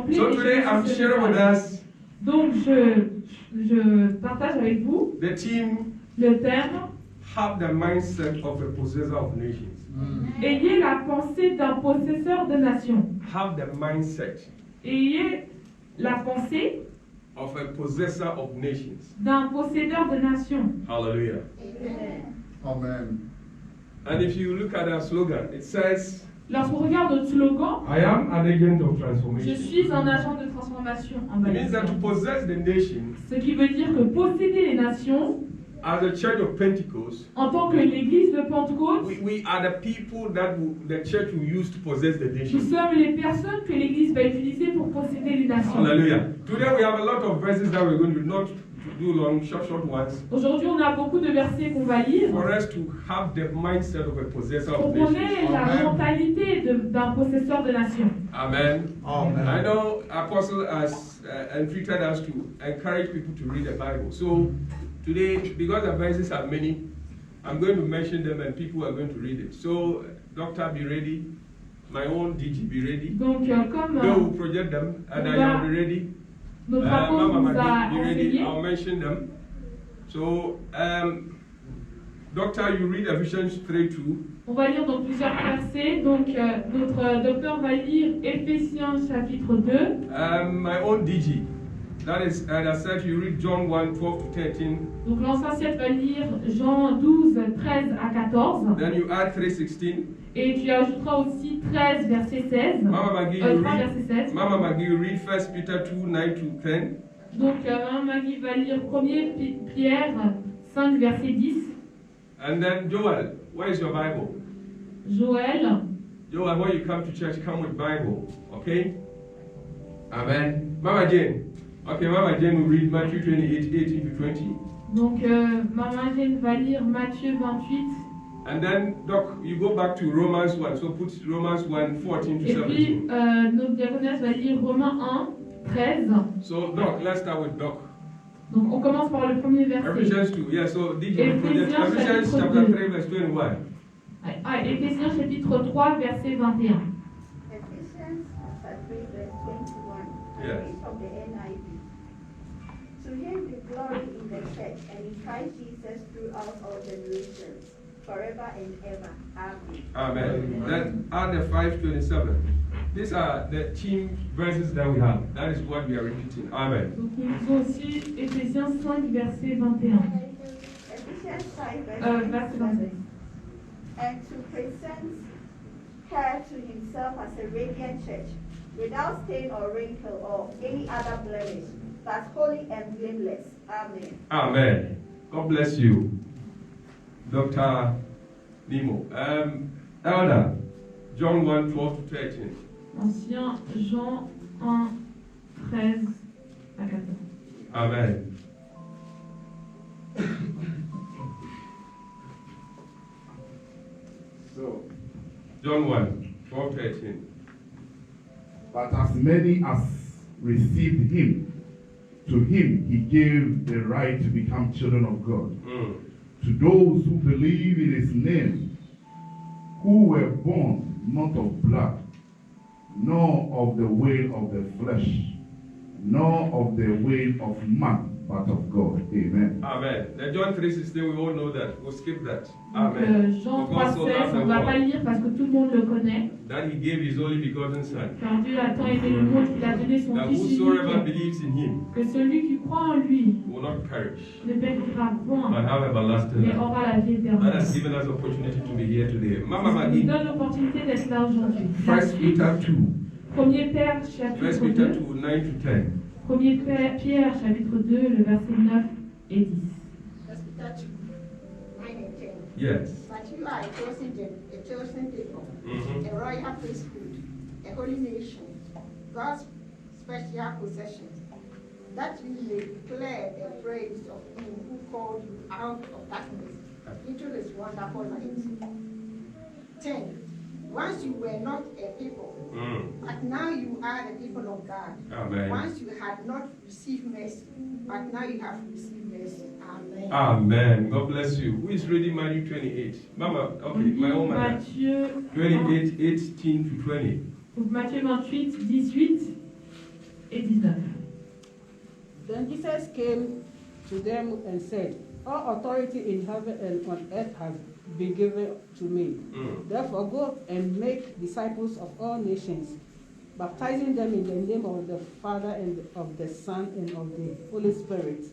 remplis. So today I'm sharing with us Donc je partage avec vous the theme, le thème have the mindset of a possessor of nations. Ayez la pensée d'un possesseur de nations. Have the mindset Ayez la pensée of a possessor of nations. d'un possédeur de nations. Hallelujah. Amen. And if you look at our slogan, it says, Lorsqu'on regarde notre slogan, I am an agent of je transformation. suis un agent de transformation en It means that to Baptiste. possess the nation Ce qui veut dire que posséder les nations, as a church of Pentecost, en tant que l'église de Pentecôte, we are the people that the church will use to possess the nous nation. sommes les personnes que l'église va utiliser pour posséder les nations. Hallelujah. Today we have a lot of verses that we're going to not do long, short ones, Aujourd'hui, on a beaucoup de versets qu'on va lire for us to have the mindset of a possessor pour of qu'on nations. ait la Amen. mentalité d'un possesseur de nations. Amen. Amen. I know Apostle has entreated us to encourage people to read the Bible. So today, because the verses are many, I'm going to mention them and people are going to read it. So, Doctor, be ready. My own DG, be ready. Donc, comme They will project them and I will be ready. notre apôtre Mama nous a Maggie, be ready. enseigné, I'll mention them. So, Doctor, you read Ephesians 3:2. on va lire donc plusieurs versets. Donc, notre docteur va lire Éphésiens chapitre 2. My own DG. That is, and I said you read John 1:12 to 13. Donc, l'ancien siècle va lire Jean 12, 13 à 14. Then you add 3:16. Et tu ajouteras aussi 13, verset 16. Mama Maggie, 3, you verset read. 16. Mama Maggie, you read 1 Peter 2:9 to 10. Donc, Maman Maggie va lire 1er Pierre 5, verset 10. And then Joel, where is your Bible? Joël, Joel, when you come to church, come with Bible, okay? Amen. Mama Jane. Okay, Mama Jane will read Matthew 28:18 to 20. donc Maman Jane va lire Matthieu 28. And then, Doc, you go back to Romans 1. So put Romans 1:14 to Et puis 17. notre diaconesse va lire Romains 1, 13. So, Doc, let's start with Doc. Donc on commence par le premier verset. Ephesians 2. Yeah, so DJ project. Ephésiens Ephesians chapitre chapter 2. 3, verse 21. Éphésiens chapitre 3, verset 21. Ephesians chapter 3, verse 21. Yes. Read from the NIV. To him be glory in the church and in Christ Jesus throughout all generations, forever and ever. Amen. Amen. Then add the 5:27. These are the team verses that we have. That is what we are repeating. Amen. Donc nous lisons aussi Éphésiens 5, verset 21. Ephesians 5, verse Verset 27. 27. And to present her to himself as a radiant church, without stain or wrinkle or any other blemish, but holy and blameless. Amen. Amen. God bless you, Dr. Nemo. Elder, John 1:12 to 13. Ancien Jean 1, 13 à 14. Amen. So, John 1:12 13. But as many as received him, to him he gave the right to become children of God. To those who believe in his name, who were born not of blood, nor of the will of the flesh, nor of the will of man, but of God. Amen. Amen. The John 3:16, we all know that. We'll skip that. Donc Amen. Jean For God so 3, 16, loved the on ne va pas world lire parce que tout le monde le connaît. that he gave his only begotten Son, Car Dieu a tant aimé le monde qu'il a donné son that Fils whosoever unique, believes in him que celui qui croit en lui will not perish, ne périra but point, have everlasting mais life. aura la vie That éternelle. has given us opportunity to be here today. Mama Ça nous Maggie, donne l'opportunité d'être là aujourd'hui. 1 Peter 2, 1er Pierre 1 chapitre Peter 2, 2, 9 to 10. 1er Pierre chapitre 2, le verset 9 et 10. First Peter 2, 9 and 10. Yes. But you are a chosen people, Mhm. a royal priesthood, a holy nation, God's special possession, that you may declare the praise of him who called you out of darkness into his wonderful light. 10. Once you were not a people, but now you are the people of God. Amen. Once you had not received mercy, but now you have received mercy. Amen. Amen. God bless you. Who is reading Matthew 28? Mama, okay, my own mother. Matthieu 28, 18 to 20. Donc Matthieu 28, 18. came to them and said, all authority in heaven and on earth has been given to me. Therefore go and make disciples of all nations, baptizing them in the name of the Father and of the Son and of the Holy Spirit,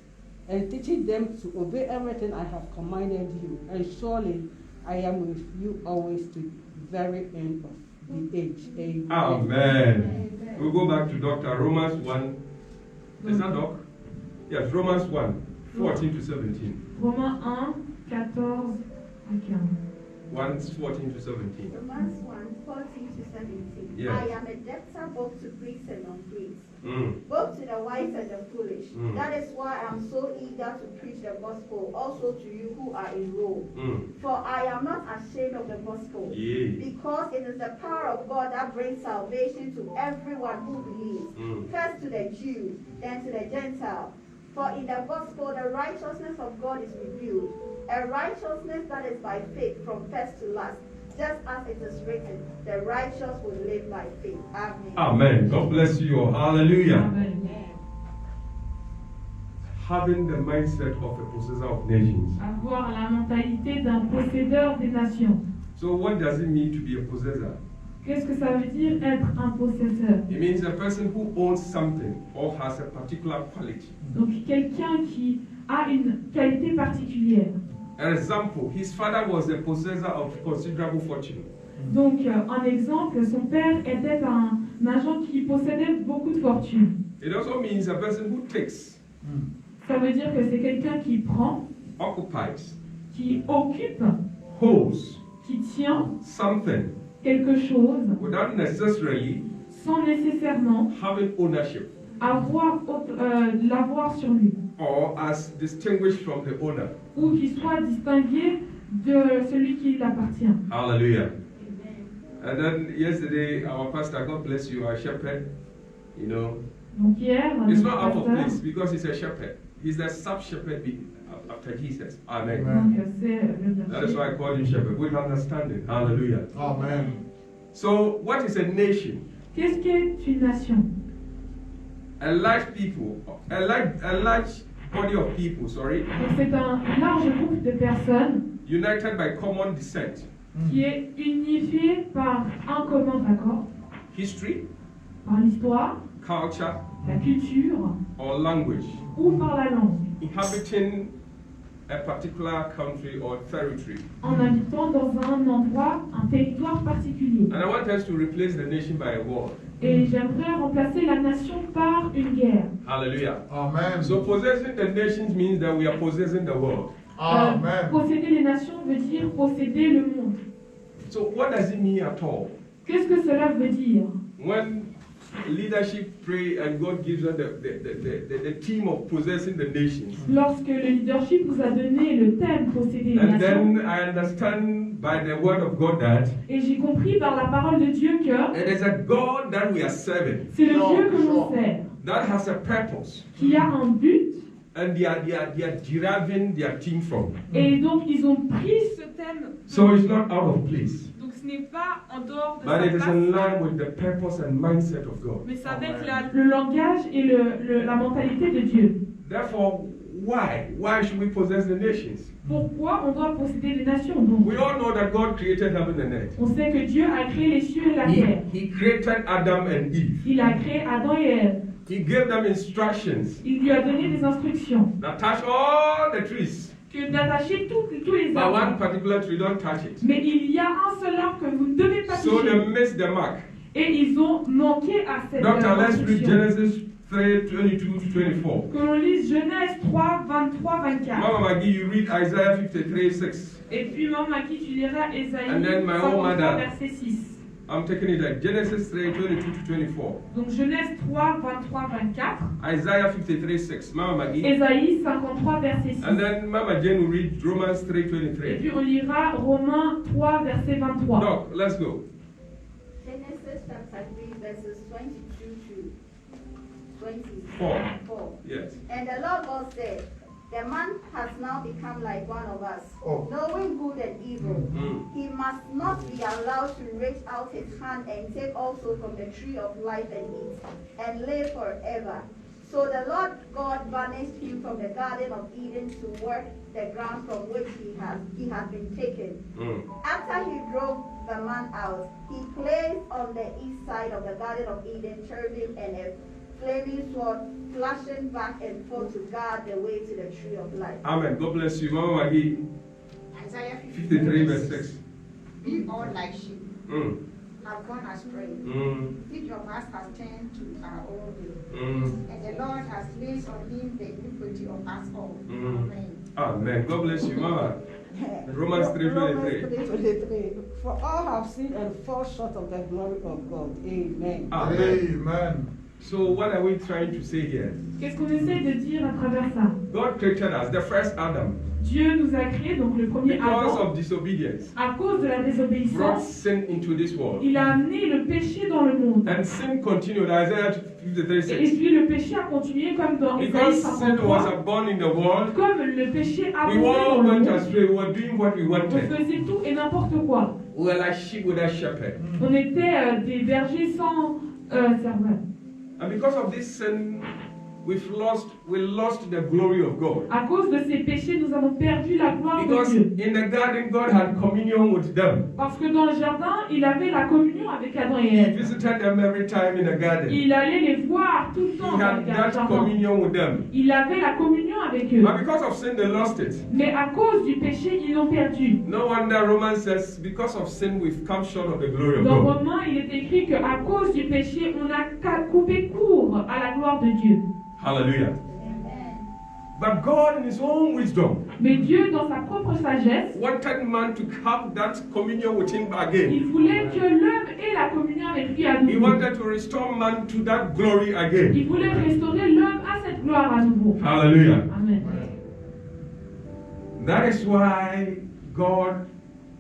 and teaching them to obey everything I have commanded you. And surely I am with you always to the very end of the age. Amen. Amen. We'll go back to Dr. Romans 1. Is that Doc? Yes, Romans 1, 14 to 17. Romains 1, 14 à 15. 1, 14 to 17. Romans 1, 14 to 17. Yes. I am a debtor both to Greeks and non-Greeks, Mm. both to the wise and the foolish. Mm. That is why I am so eager to preach the gospel also to you who are in Rome. Mm. For I am not ashamed of the gospel, Yeah. because it is the power of God that brings salvation to everyone who believes, Mm. first to the Jew, then to the Gentile. For in the gospel the righteousness of God is revealed, a righteousness that is by faith from first to last, just as it is written, the righteous will live by faith. Amen. Amen. God bless you all. Hallelujah. Amen. Having the mindset of a possessor of nations. Avoir la mentalité d'un possédeur des nations. So what does it mean to be a possessor? Qu'est-ce que ça veut dire être un possesseur? It means a person who owns something or has a particular quality. Donc quelqu'un qui a une qualité particulière. An example, his father was a possessor of considerable fortune. Donc un exemple, son père était un agent qui possédait beaucoup de fortune. It also means a person who takes, Ça veut dire que c'est quelqu'un qui prend, occupies, qui occupe, holds qui tient something quelque chose without necessarily sans nécessairement having ownership l'avoir sur lui, or as distinguished from the owner. ou qui soit distingué de celui qui l'appartient. Hallelujah. And then yesterday, our pastor, God bless you, our shepherd, you know, Donc hier, it's notre not out of pasteur, place because he's a shepherd. He's the sub-shepherd after Jesus. Amen. donc c'est le That is why I berger. call him shepherd, with understanding. Hallelujah. Amen. So, what is a nation? Qu'est-ce qu'est une nation? A large people, a large body of people, sorry, Donc c'est un large groupe de personnes united by common descent, qui est unifié par un commun accord, history, par l'histoire, culture, la culture or language, ou par la langue, inhabiting a particular country or territory. en habitant dans un endroit, un territoire particulier. And I want us to replace the nation by a war. Et j'aimerais remplacer la nation par une guerre. Hallelujah. Amen. So possessing the nations means that we are possessing the world. Amen. Posséder les nations veut dire posséder le monde. So what does it mean at all? Qu'est-ce que cela veut dire? When leadership pray and God gives us the theme of possessing the nations. Lorsque le leadership nous a donné le thème posséder les And nations, then I understand by the word of God that et j'ai compris par la parole de Dieu que it is a God that we are serving c'est le Sure, Dieu que l'on sure. sert, that has a purpose. qui a un but, And they are deriving their theme from. et donc ils ont pris ce thème. So it's not out of place. Donc ce n'est pas en dehors de But sa it is place, in line with the purpose and mindset of God. mais c'est avec le langage et la mentalité de Dieu. Therefore, why should we possess the nations? Pourquoi on doit posséder les nations donc? We all know that God created heaven and earth. On sait que Dieu a créé les cieux et la terre. He created Adam and Eve. Il a créé Adam et Ève. He gave them instructions Il lui a donné des instructions that touch all the trees. que d'attacher tous les But one arbres. particular tree, don't touch it. Mais il y a un seul arbre que vous ne devez pas So they toucher. missed the mark. Et ils ont manqué à cette Doctor, let's read instruction. Genesis 3:22 to 24. Que l'on lise Genèse 3, 23, 24. Mama Maggie, you read Isaiah 53:6. Et puis, maman Maki, tu liras Ésaïe And then my own 53, mother. verset 6. I'm taking it like Genesis 3:22 to 24. Donc Genèse 3, 23, 24. Isaiah 53:6. Mama Maggie. Ésaïe 53, verset 6. And then Mama Jane will read Romans Et 3:23. puis on lira Romains 3, verset 23. Doc, let's go. Genesis chapter 3, verses 22 to 4. 24. Yes. And the Lord God said, the man has now become like one of us, Oh. knowing good and evil. Mm. He must not be allowed to reach out his hand and take also from the tree of life and eat, and live forever. So the Lord God banished him from the Garden of Eden to work the ground from which he had been taken. After he drove the man out, he placed on the east side of the Garden of Eden cherubim and a flaming sword flashing back and forth to guard the way to the tree of life. Amen. God bless you. Mama Maggie, Isaiah 53 verse 6. We all like sheep have gone astray. Each of us has turned to our own way. And the Lord has placed on him the iniquity of us all. Amen. Amen. God bless you, Mama. Romans 3:23. 23. For all have sinned and fall short of the glory of God. Amen. Amen. So what are we trying to say here? Qu'est-ce qu'on essaie de dire à travers ça? God created us, the first Adam, Dieu nous a créés, donc le premier because Adam, of disobedience, à cause de la brought désobéissance, sin into this world. il a amené le péché dans le monde. And sin continued, Isaiah 53 Et 6. puis le péché a continué comme dans Isaïe Because sin was 53. born in the world, Comme le péché a we abondé dans all le went monde, astray. We were doing what we on wanted. faisait tout et n'importe quoi. We were like sheep without shepherd. On était des bergers sans serveur. And because of this sin, we lost the glory of God. À cause de ces péchés, nous avons perdu la gloire de Because Dieu. in the garden, God had communion with them. Parce que dans le jardin, il avait la communion avec Adam et He Ève. visited them every time in the garden. Il allait les voir tout le He temps dans had le that jardin. communion with them. Il avait la communion avec eux. But because of sin, they lost it. Mais à cause du péché, ils l'ont perdu. No wonder Romans says, because of sin, we've come short of the glory of Dans God. Romains, il est écrit qu'à cause du péché, on a coupé court à la gloire de Dieu. Hallelujah. Amen. But God, in His own wisdom, Mais Dieu, dans sa propre sagesse, wanted man to have that communion with Him again. il voulait que l'homme ait la communion avec lui à He nouveau. wanted to restore man to that glory again. Il voulait restaurer l'homme à cette gloire à nouveau. Hallelujah. Amen. That is why God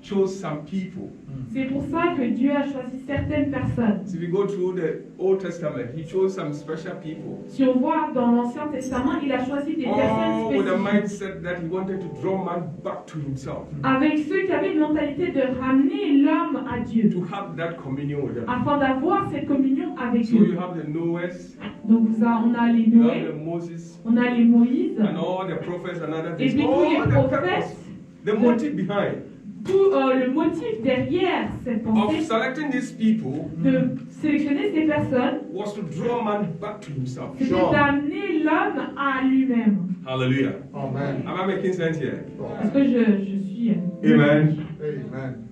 chose some people. C'est pour ça que Dieu a choisi certaines personnes. So if we go through the Old Testament, He chose some special people. Si on voit dans l'Ancien Testament, il a choisi des All personnes with a spécifiques. mindset that He wanted to draw man back to Himself, Avec ceux qui avaient une mentalité de ramener l'homme à Dieu. to have that communion with them. Afin d'avoir cette communion avec So you eux. have the Noahs, Donc on a les you have Noé, the Moses, on a les Moïse, and all the prophets and other et things. puis tous All les the prophètes, purpose, the motive behind tout le motif derrière cette of pensée selecting these people de sélectionner ces personnes, was to draw man back to himself. c'était d'amener l'homme à lui-même. Hallelujah. Amen. Am I making sense here? Parce que je suis... Amen. Amen.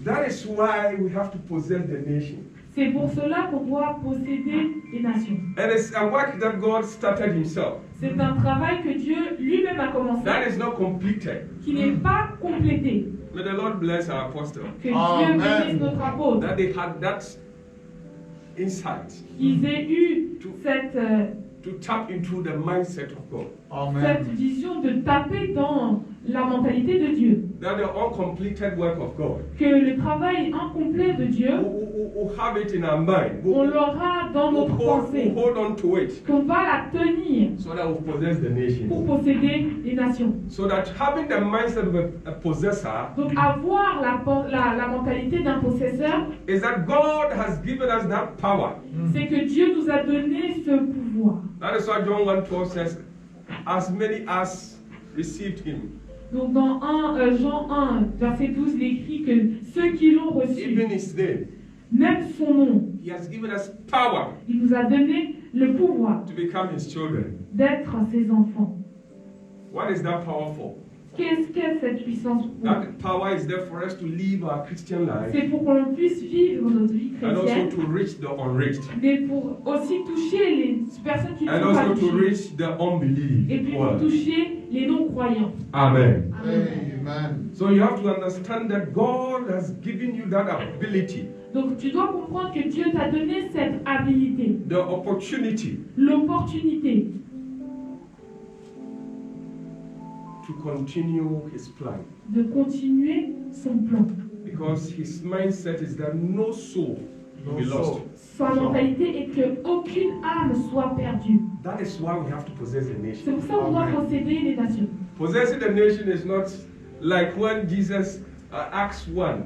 That is why we have to possess the nation. C'est pour cela qu'on doit posséder les nations. And it's a work that God started Himself. C'est un travail que Dieu lui-même a commencé, That is not completed. qui n'est pas complété. May the Lord bless our apostle. Que Dieu Amen. bénisse notre apôtre. That they had that insight Qu'ils aient eu cette to tap into the mindset of God. cette vision de taper dans la mentalité de Dieu. That the uncompleted work of God, Que le travail incomplet de Dieu, who have it in our mind, on l'aura dans who notre pensée, hold on to it, qu'on va la tenir so that we possess the nation. pour posséder les nations. So that having the mindset of a possessor Donc avoir la mentalité d'un possesseur, is that God has given us that power. c'est que Dieu nous a donné ce pouvoir. That is why John 1:12 says, as many as received Him, Donc dans Jean 1, verset 12, il est écrit que ceux qui l'ont reçu, even His name, même son nom, He has given us power il nous a donné le pouvoir to become His children. d'être ses enfants. What is that power for? Qu'est-ce qu'est cette puissance pour? That power is there for us to live our Christian life C'est pour qu'on puisse vivre notre vie and also chrétienne, to reach the unreached mais pour aussi toucher les personnes qui ne and sont pas also to touchées, reach the unbelief et puis pour world. toucher les non-croyants. Amen. Amen. So you have to understand that God has given you that ability, Donc tu dois comprendre que Dieu t'a donné cette habilité, the opportunity l'opportunité to continue His plan. de continuer son plan. Because His mindset is that no soul will be lost. Sa mentalité est qu'aucune âme soit perdue. That is why we have to possess the C'est nation. pour ça qu'on doit posséder les nations. Possessing the nation is not like when Jesus, Acts 1,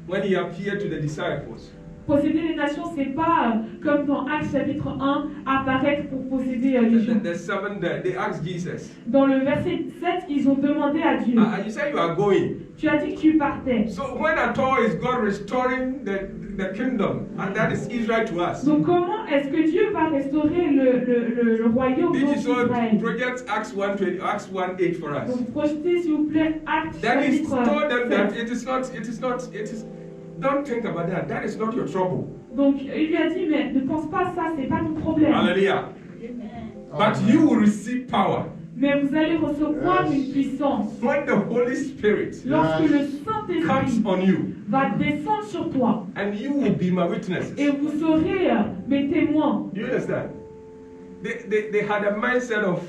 when He appeared to the disciples. posséder les nations, c'est pas comme dans Actes chapitre 1, apparaître pour posséder les gens. The seven there, they asked Jesus, Dans le verset 7, ils ont demandé à Dieu. you say you are going. Tu as dit que tu partais. So when at all is God restoring the kingdom, and that is Israel to us? Donc comment est-ce que Dieu va restaurer le royaume Did you so d'Israël? project Acts 1:8 for us? Donc projetez s'il vous plaît Actes Then he chapitre told them that 7. don't think about that. That is not your trouble. Donc il lui a dit mais ne pense pas à ça, c'est pas ton problème. Hallelujah. But you will receive power Mais vous allez recevoir une puissance when the Holy Spirit lorsque le comes Saint-Esprit on you, va descendre sur toi and you will be my witnesses. et vous serez mes témoins. Do you understand? They had a mindset of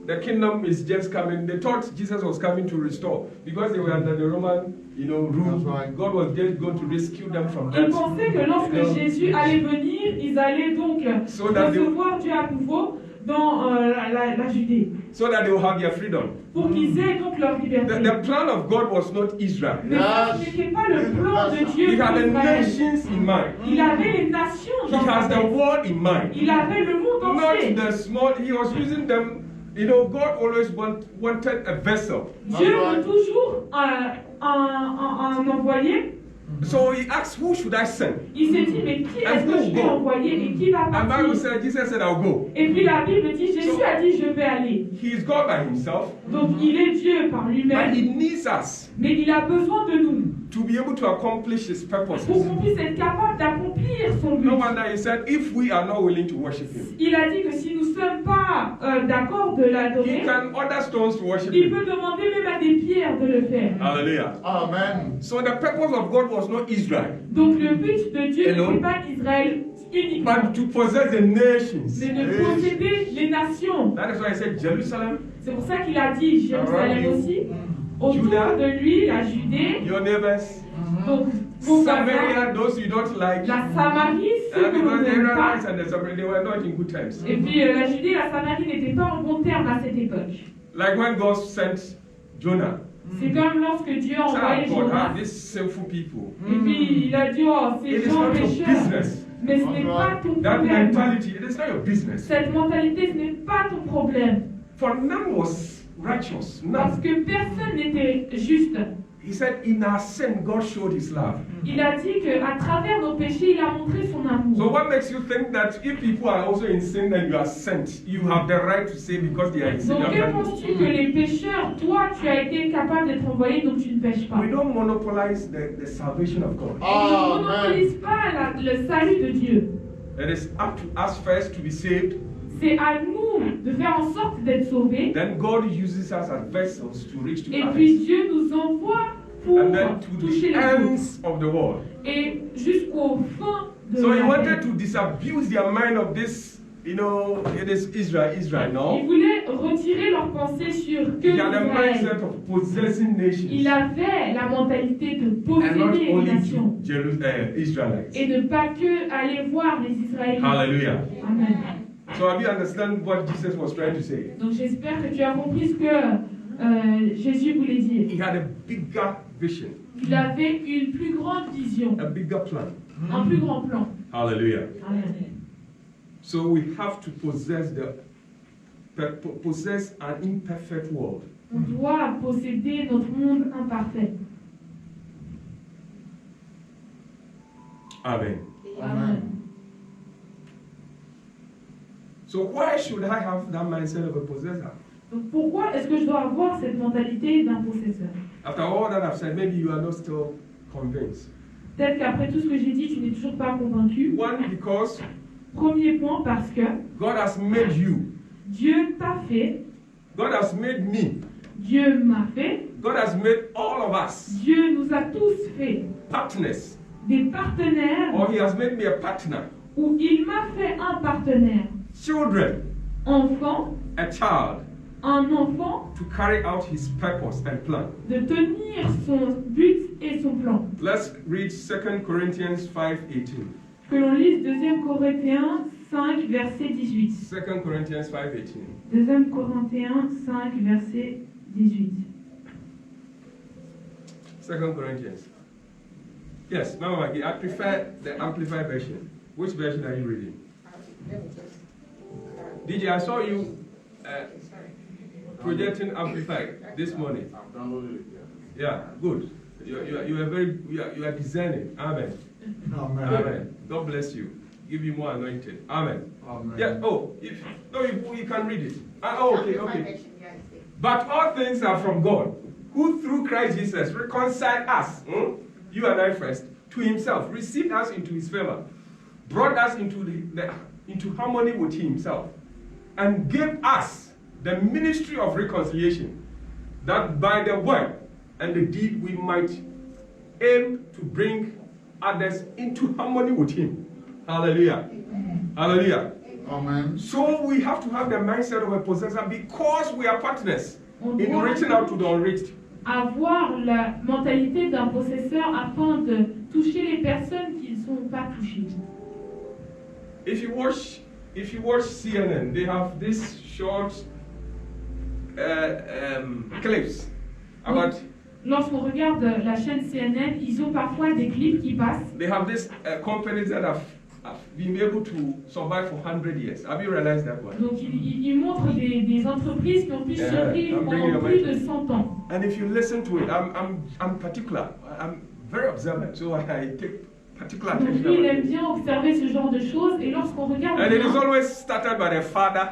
the kingdom is just coming. They thought Jesus was coming to restore because they were under the Roman, rule. That's right. God was just going to rescue them from Ils that. pensaient que lorsque Jésus allait venir, ils allaient donc So that they- recevoir Dieu à nouveau dans la Judée, So that they will have their freedom. pour qu'ils aient donc leur liberté. The plan of God was not Israel. Mais ça, ce n'était pas le plan de Dieu He pour had the Israël. nations in mind. Il avait les nations He dans sa has the tête. world in mind. Il avait le monde Not entier. the small. He was using them. God always wanted a vessel. Dieu veut toujours un envoyé. So he asked, "Who should I send?" Il s'est dit, mais qui est-ce que je vais envoyer et qui va And Bible partir? said, Jesus said, "I'll go." Et puis la Bible dit, Jésus a dit, je vais aller. He is God by himself, Donc il est Dieu par but lui-même, he needs us mais il a besoin de nous to be able to accomplish his purposes. pour qu'on puisse être capable d'accomplir son but. No wonder he said, "If we are not willing to worship him, Il a dit que si nous ne sommes pas d'accord de he l'adorer, can order stones to worship il him." peut demander même à des pierres de le faire. Hallelujah. Amen. So the purpose of God was not Israel, Donc le but de Dieu Hello. n'est pas Israël uniquement, but to possess the nations. mais de posséder les nations. That is why I said Jerusalem, C'est pour ça qu'il a dit Jérusalem aussi, autour Judah. de lui, la Judée, your neighbors, donc vos voisins, Samaria, those you don't like, la Samarie, ceux que vous because the n'aimez pas. Israelites and the Samaritans, they were not in good times. Et puis la Judée et la Samarie n'étaient pas en bon terme à cette époque. Like when God sent Jonah. C'est comme lorsque Dieu a envoyé God, Jonas. these sinful people. Et puis il a dit, oh, It ces is gens not your pécheurs. business. Mais ce n'est pas ton That problème. mentality, it is not your business. Cette mentalité, ce n'est pas ton problème. For none was righteous, Parce none. que personne n'était juste. He said, in our sin, God showed his love. Il a dit qu'à travers nos péchés, il a montré son amour. So what makes you think that if people are also in sin and you are sent, you have the right to say because they are in sin? Donc, you que have the- penses-tu que les pécheurs, toi, tu as été capable d'être envoyé, donc tu ne pêches pas? We don't monopolize the salvation of God. On ne monopolise pas le salut de Dieu. It is up to us first to be saved. C'est à nous de faire en sorte d'être sauvés. Then God uses us as vessels to reach to Et others. puis Dieu nous envoie pour And then to toucher the les autres. ends of the world. Et jusqu'au fin de So he la wanted terre. to disabuse their mind of this, it is Israel, Il no? voulait retirer leur pensée sur que He had a Israël. mindset of possessing nations. Il avait la mentalité de And not posséder les only nations. to Israelites. Et ne pas que aller voir les Israélites. Hallelujah. Amen. So have you understand what Jesus was trying to say? Donc j'espère que tu as compris ce que Jésus voulait dire. He had a bigger vision, Il avait une plus grande vision, a bigger plan. un plus grand plan. Hallelujah. Amen. So we have to possess an imperfect world. On doit posséder notre monde imparfait. Amen. Amen. So why should I have that mindset of a possessor? Donc pourquoi est-ce que je dois avoir cette mentalité d'un possesseur? After all that I've said, maybe you are not still convinced. Peut-être qu'après tout ce que j'ai dit, tu n'es toujours pas convaincu. One, because Premier point, parce que God has made you. Dieu t'a fait, God has made me. Dieu m'a fait, God has made all of us Dieu nous a tous fait partners. des partenaires, Or He has made me a partner. ou il m'a fait un partenaire. Children, Enfant, a child, un enfant, to carry out His purpose and plan. de tenir son but et son plan. Let's read 2 Corinthians 5:18. Que l'on lise 2 Corinthiens 5, verset 18. 2 Corinthians 5:18. 2 Corinthiens 5, verset 18. 2 Corinthians Yes, Mama Maggie, I prefer the Amplified version. Which version are you reading? Let me just. DJ, I saw you Sorry. projecting Amplified this morning. I've downloaded it. Yeah, good. You are discerning. Amen. Amen. Amen. God bless you. Give you more anointing. Amen. Amen. Yeah. Oh, you can read it. Okay. Amplified. But all things are from God, who through Christ Jesus reconciled us, you and I first, to himself, received us into his favor, brought us into harmony with himself, and gave us the ministry of reconciliation, that by the word and the deed we might aim to bring others into harmony with him. Hallelujah. Amen. Hallelujah. Amen. So we have to have the mindset of a possessor because we are partners On in doit reaching out to the unreached. avoir la mentalité d'un possesseur afin de toucher les personnes qui ne sont pas touchées. If you watch CNN, they have these short clips about. Lorsqu'on regarde la chaîne CNN, ils ont parfois des clips qui passent. They have these companies that have been able to survive for 100 years. Have you realized that one? Donc ils montrent des entreprises qui ont pu survivre pendant plus de 100 ans. And if you listen to it, I'm particular. I'm very observant, so I take particular Donc attention. lui, il about aime it. bien observer ce genre de choses et lorsqu'on regarde And it is bien, always started by the father,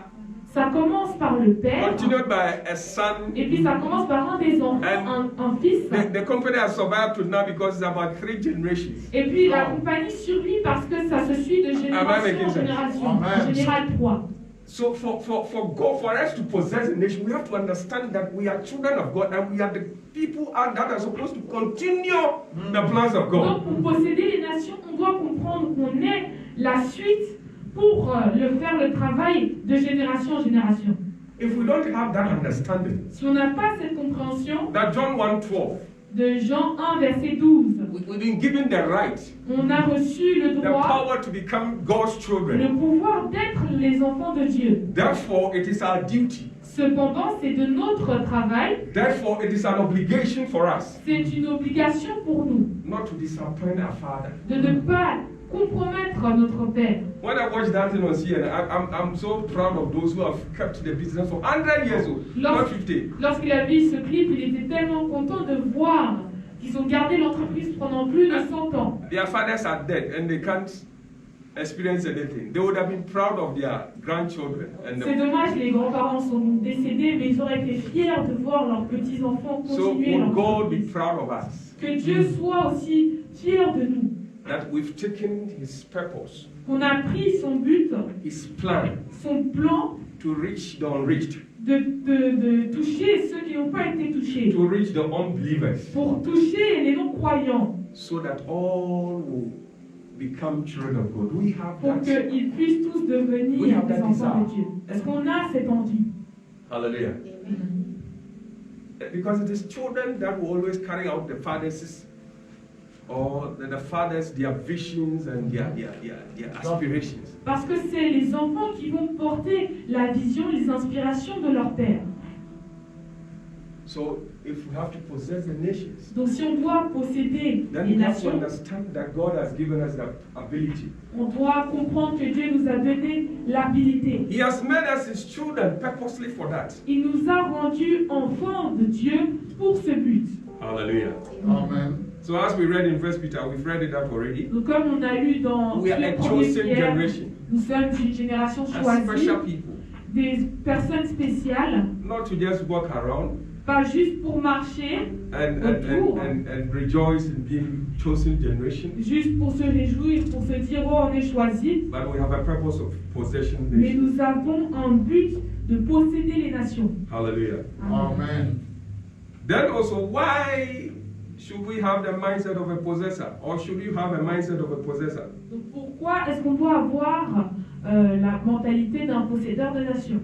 ça commence par le père continued by a son. et puis ça commence par un des enfants, un fils. The company has survived to now because it's about 3 generations. Et puis la compagnie survit parce que ça se suit de génération en génération, en général 3. So for God, for us to possess a nation, we have to understand that we are children of God and we are the people that are supposed to continue the plans of Donc God. pour posséder les nations, on doit comprendre qu'on est la suite pour faire le travail de génération en génération. If we don't have that understanding, Si on n'a pas cette compréhension that John 1:12, de Jean 1, verset 12, we've been given the right, on a reçu le the droit, power to become God's le children. pouvoir d'être les enfants de Dieu. Therefore, it is our duty. Cependant, c'est de notre travail, Therefore, it is an obligation for us c'est une obligation pour nous not to disappoint our Father. de ne pas compromettre notre Père. When I watch that thing on CNN, I'm so proud of those who have kept the business for 100 years old, not 50. Lorsqu'il a vu ce clip, il était tellement content de voir qu'ils ont gardé l'entreprise pendant plus de 100 ans. Their fathers are dead and they can't experience anything. They would have been proud of their grandchildren. And C'est dommage, les grands-parents sont décédés, mais ils auraient été fiers de voir leurs petits-enfants so continuer would God be l'entreprise. proud of us Que Dieu soit aussi fier de nous, that we've taken His purpose, qu'on a pris son but, His plan son plan to reach the unreached, de toucher ceux qui n'ont pas été touchés, to reach the unbelievers, pour toucher les non-croyants, so that all will become children of God. We have pour that. qu'ils puissent tous We devenir have des that enfants desire. de Dieu. Est-ce qu'on a cette envie? Hallelujah. Because it is children that will always carry out the fathers' or the fathers, their visions and their aspirations. Parce que c'est les enfants qui vont porter la vision, les inspirations de leur père. So if we have to possess the nations, Donc si on doit posséder then les we have to nations, understand that God has given us that ability. on doit comprendre que Dieu nous a donné l'habilité. He has made us His children purposely for that. Il nous a rendus enfants de Dieu pour ce but. Hallelujah. Amen. So as we read in 1 Peter, we've read it up already. Donc comme on a lu dans We are a 1 chosen Pierre, generation, nous sommes une génération a choisie, special people, des personnes spéciales, not to just walk around pas juste pour marcher, and rejoice in being chosen generation, juste pour se réjouir, pour se dire oh on est choisi, but we have a purpose of possession mais nation. nous avons un but de posséder les nations. Hallelujah. Amen. Then also, why should we have the mindset of a possessor, or should you have a mindset of a possessor? Donc pourquoi est-ce qu'on doit avoir la mentalité d'un possédeur de nations?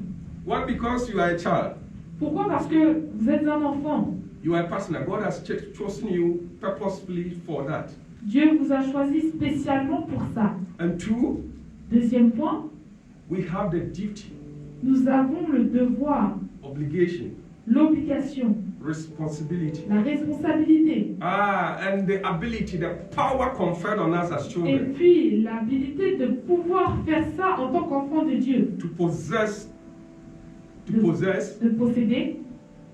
One, because you are a child, Pourquoi? Parce que vous êtes un enfant. you are a personal. God has chosen you purposefully for that. Dieu vous a choisi spécialement pour ça. And two, Deuxième point, we have the duty, nous avons le devoir, obligation l'obligation, responsibility. la responsabilité, And the ability, the power conferred on us as et children puis l'habilité de pouvoir faire ça en tant qu'enfant de Dieu, to possess, de posséder,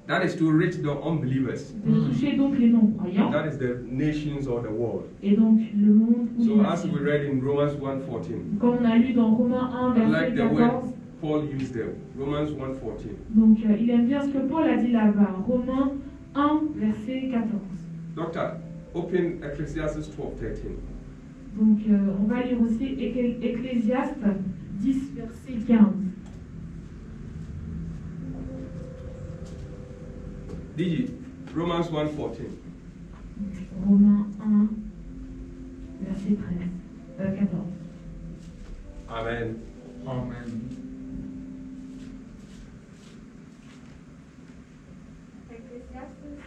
that is to reach the unbelievers. de toucher donc les non-croyants, That is the nations or the world. et donc le monde ou So les as we nations. read in Romans 1:14, Comme on a lu dans Romains 1, I verset like the 14, word Paul used there. Romans 1:14. donc il aime bien ce que Paul a dit là-bas, Romains 1, verset 14. Doctor, open Ecclesiastes 12:13. Donc on va lire aussi Ecclésiaste 10, verset 15. Digi, Romans 1:14. Romains 1, verset 14. Amen. Amen. Ecclesiastes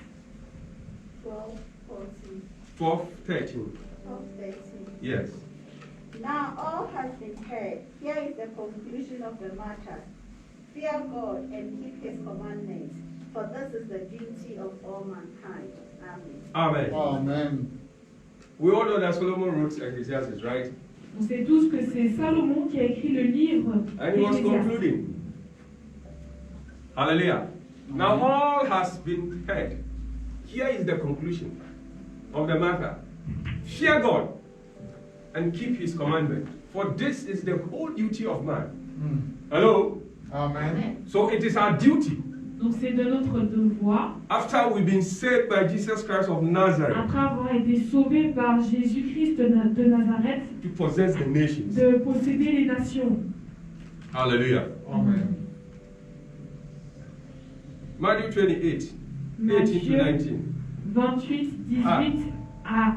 12:14, 12:13. 12:13. Yes. Now all has been heard. Here is the conclusion of the matter. Fear God and keep his commandments, for this is the duty of all mankind. Amen. Amen. Amen. We all know that Solomon wrote Ecclesiastes, right? On sait tous que c'est Salomon qui a écrit le livre And he was d'Ecclésiaste. concluding. Hallelujah. Now all has been heard. Here is the conclusion of the matter. Fear God and keep his commandment, for this is the whole duty of man. Hello? Amen. So it is our duty, Donc c'est de notre devoir, after we've been saved by Jesus Christ of Nazareth, après avoir été sauvés par Jésus-Christ de Nazareth, to possess the nations. de posséder les nations. Hallelujah. Amen. Matthew 28, 18 to Matthieu 19. 28, 18 à...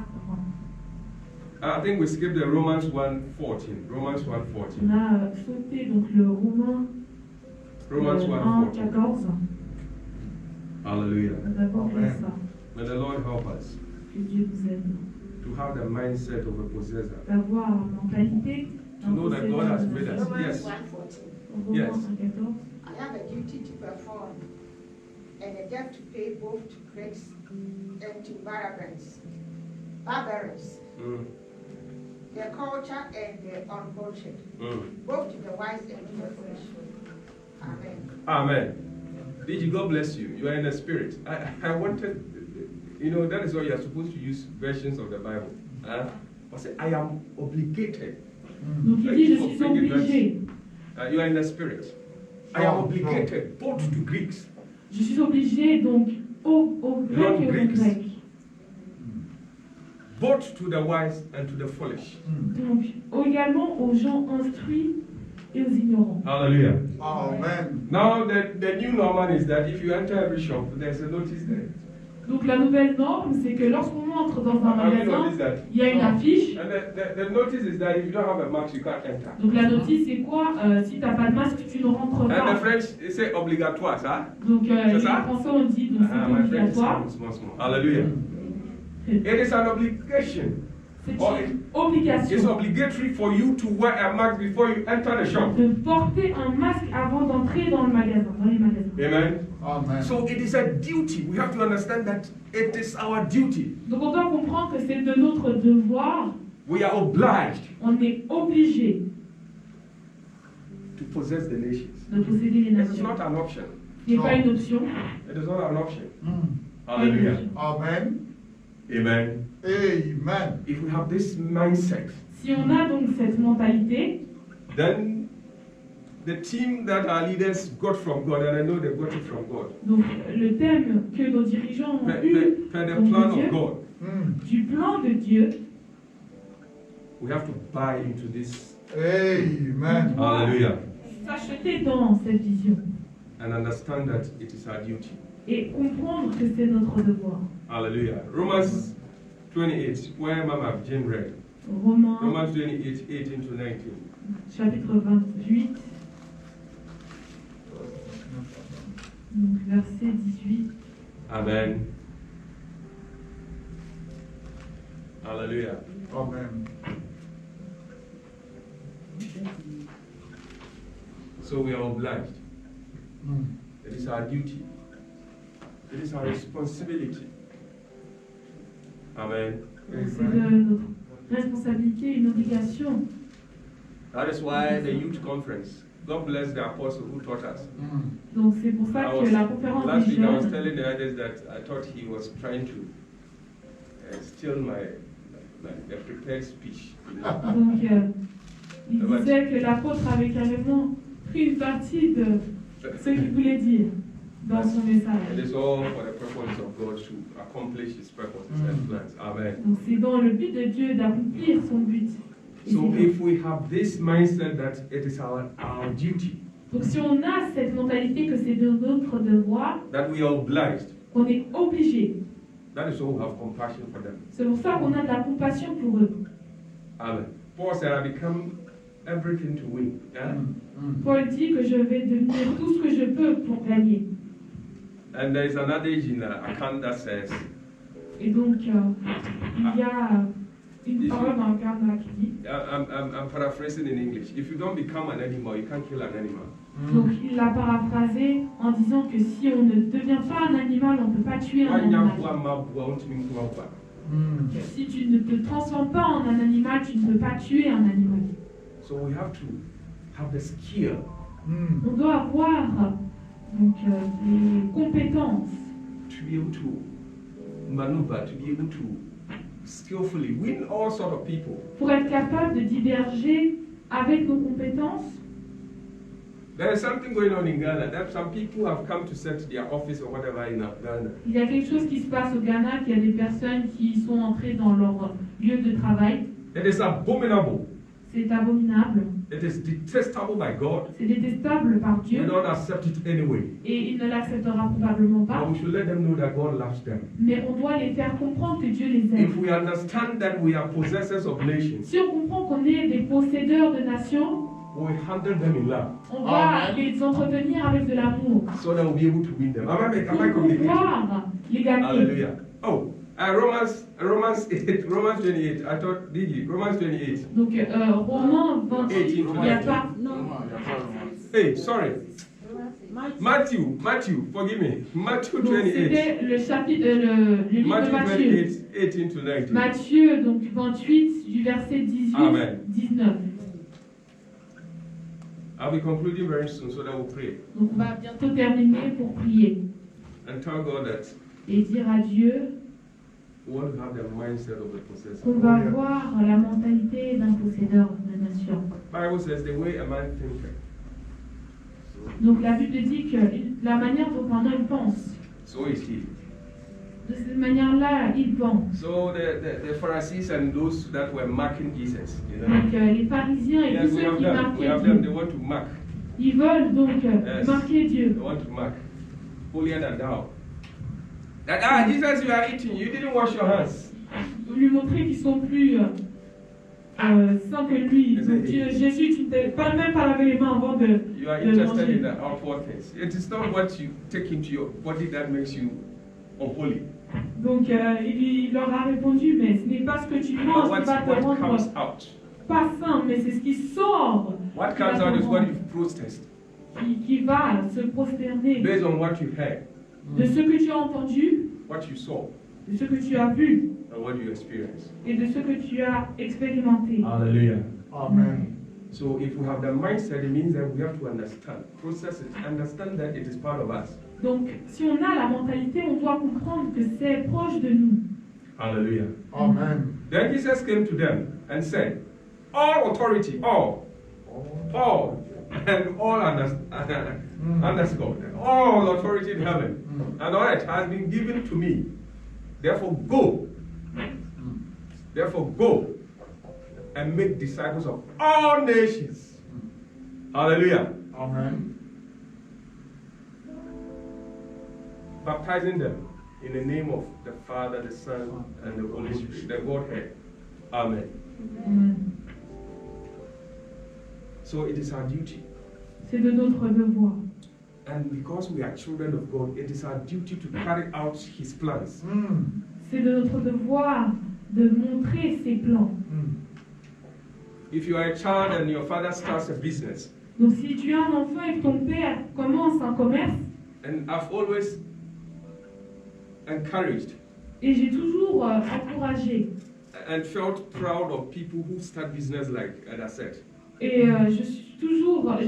I think we skipped the Romans 1:14. Romans 1:14. On a sauté donc le Romain Romans 1, 1:14. 14. Hallelujah. On va d'abord lire ça. May the Lord help us Que Dieu nous aide. to have the mindset of a possessor. D'avoir la mentalité To know that God has made us. Romans Yes. 1:14. Romains Yes. 1, 14. I have a duty to perform and a debt to pay both to Greeks and to barbarians, Mm, the culture and the uncultured, both to the wise and to the foolish. Amen. Amen. Digi, God bless you. You are in the spirit. I wanted, that is why you are supposed to use versions of the Bible. I say, I am obligated. Donc il dit, je suis obligé. You are in the spirit. I am obligated both to Greeks. Je suis obligé donc aux Grecs et aux Non-Greeks. Grecs. Both to the wise and to the foolish. Donc également aux gens instruits et aux ignorants. Hallelujah. Amen. Now, the new normal is that if you enter every shop, there's a notice there. Donc la nouvelle norme, c'est que lorsqu'on entre dans un Have you noticed magasin, that? il y a une affiche. And the notice is that if you don't have a mask, you can't enter. Donc la notice, c'est quoi? Si tu n'as pas de masque, tu ne rentres And the pas. French, they say obligatoire, ça? Donc C'est les ça? Français ont dit, donc c'est My French is obligatoire. small. Hallelujah. It is an obligation. C'est Oh, une It's obligation obligatory for you to wear a mask before you enter the shop. de porter un masque avant d'entrer dans le magasin, dans les magasins. Amen. Amen. So it is a duty. We have to understand that it is our duty. Donc on doit comprendre que c'est de notre devoir, We are obliged on est obligé to possess the nations. de posséder les It is nations. not an option. Ce n'est pas une option. It is not an option. pas une Hallelujah. option. Amen. Amen. Amen. If we have this mindset, Si on a donc cette mentalité, then the team that our leaders got from God, and I know they got it from God, donc le thème que nos dirigeants ont per eu the donc, plan de Dieu, of God, du plan de Dieu, we have to buy into this Amen. Hallelujah. s'acheter dans cette vision and understand that it is our duty. et comprendre que c'est notre devoir. Hallelujah. Romans 28, where Mama Jane read. Romains, Romans 28, 18 to 19. chapitre 28, donc verset 18. Amen. Hallelujah. Amen. So we are obliged. It is our duty It is our responsibility. Amen. Donc, c'est de notre responsabilité, une obligation. That is why the youth conference, God bless the apostle who taught us. Donc c'est pour ça que la conférence Last des week I was jeunes, telling the others that I thought he was trying to steal the prepared speech. You know? donc il disait que l'apôtre avait carrément pris une partie de ce qu'il voulait dire dans son It message. is all for the purpose of God to accomplish his purposes and plans. Amen. Donc c'est dans le but de Dieu d'accomplir son but. Et So c'est if we have this mindset that it is our duty, donc si on a cette mentalité que c'est de notre devoir, that we are obliged, qu'on est obligé, that is why we have compassion for them. c'est pour ça qu'on a de la compassion pour eux. Amen. Paul said, I become everything to win. Yeah? Paul dit que je vais devenir tout ce que je peux pour gagner. And there is an adage in Akan that says, Et donc il y a une parole dans le Canada qui dit, I'm paraphrasing in English, if you don't become an animal, you can't kill an animal. donc il l'a paraphrasé en disant que si on ne devient pas un animal, on ne peut pas tuer un animal. Que si tu ne te transformes pas en un animal, tu ne peux pas tuer un animal. So we have to have the skill On doit avoir donc des compétences to be able to maneuver, to be able to skillfully win all sorts of people. pour être capable de diverger avec nos compétences. There is something going on in Ghana that some people have come to set their office or whatever in Ghana. Il y a quelque chose qui se passe au Ghana, qu'il y a des personnes qui sont entrées dans leur lieu de travail. It is abominable. C'est abominable. It is detestable by God. C'est détestable par We Dieu don't accept it anyway. et il ne l'acceptera probablement pas. But we should let them know that God loves them. Mais on doit les faire comprendre que Dieu les aime. If we understand that we are possessors of nations, Si on comprend qu'on est des possédeurs de nations, we handle them in love on va les entretenir avec de l'amour so that we'll be able to win them. Am I pour communicating? pouvoir les gagner. Hallelujah. Oh, Romans 28. I thought, Digi, Romans 28. Donc, Romains 28, il n'y a pas. Hey, sorry. Matthew, forgive me. Matthew Donc, 28. c'était le chapitre, le livre de Matthew Matthieu. 28, 18 to 19. Matthieu, donc 28, du verset 18, Amen. 19. I'll be concluding very soon so that we'll pray. Donc, on va bientôt terminer pour prier And tell God that et dire à Dieu we want to have the mindset of the possessor. qu'on va avoir la mentalité d'un possédeur de nation. Bible says the way a man thinketh, Donc, la Bible dit que la manière dont un homme pense, so is he. de cette manière-là, il pense. So the Pharisees and those that were marking Jesus, you know. Donc, les pharisiens et Yes, tous we ceux have qui them. We marquaient have them. They Dieu, want to mark. ils veulent donc Yes. marquer Dieu. They want to mark. Holier than thou. That Jesus, you are eating. You didn't wash your hands. Lui montrer qu'ils sont plus saints que lui. Donc, Jésus, tu ne t'es pas même pas lavé les mains avant de You are de interested in manger. the outward things. It is not what you take into your body that makes you unholy. Donc, il leur a répondu, mais ce n'est pas ce que tu But manges qui what va te comes rendre out. pas sain, mais c'est ce qui sort What qui va comes te out is what rendre- you've processed qui va se prosterner based on what you heard, de ce que tu as entendu, what you saw, de ce que tu as vu and what you experienced. et de ce que tu as expérimenté. Hallelujah. Amen. So if we have the mindset, it means that we have to understand, process it, understand that it is part of us. Donc, si on a la mentalité, on doit comprendre que c'est proche de nous. Hallelujah. Amen. Then Jesus came to them and said, all authority, all, and all underscore, all authority in heaven and on earth has been given to me. Therefore go and make disciples of all nations. Hallelujah. Amen. Baptizing them in the name of the Father, the Son, and the Holy Spirit, the Godhead. Amen. So it is our duty. C'est de notre devoir. And because we are children of God, it is our duty to carry out His plans. C'est de notre devoir de montrer ses plans. If you are a child and your father starts a business, Donc, si tu as un enfant et que ton père commence un commerce, and I've always encouraged Et j'ai toujours encouragé. and felt proud of people who start business like Ada said. Et j'ai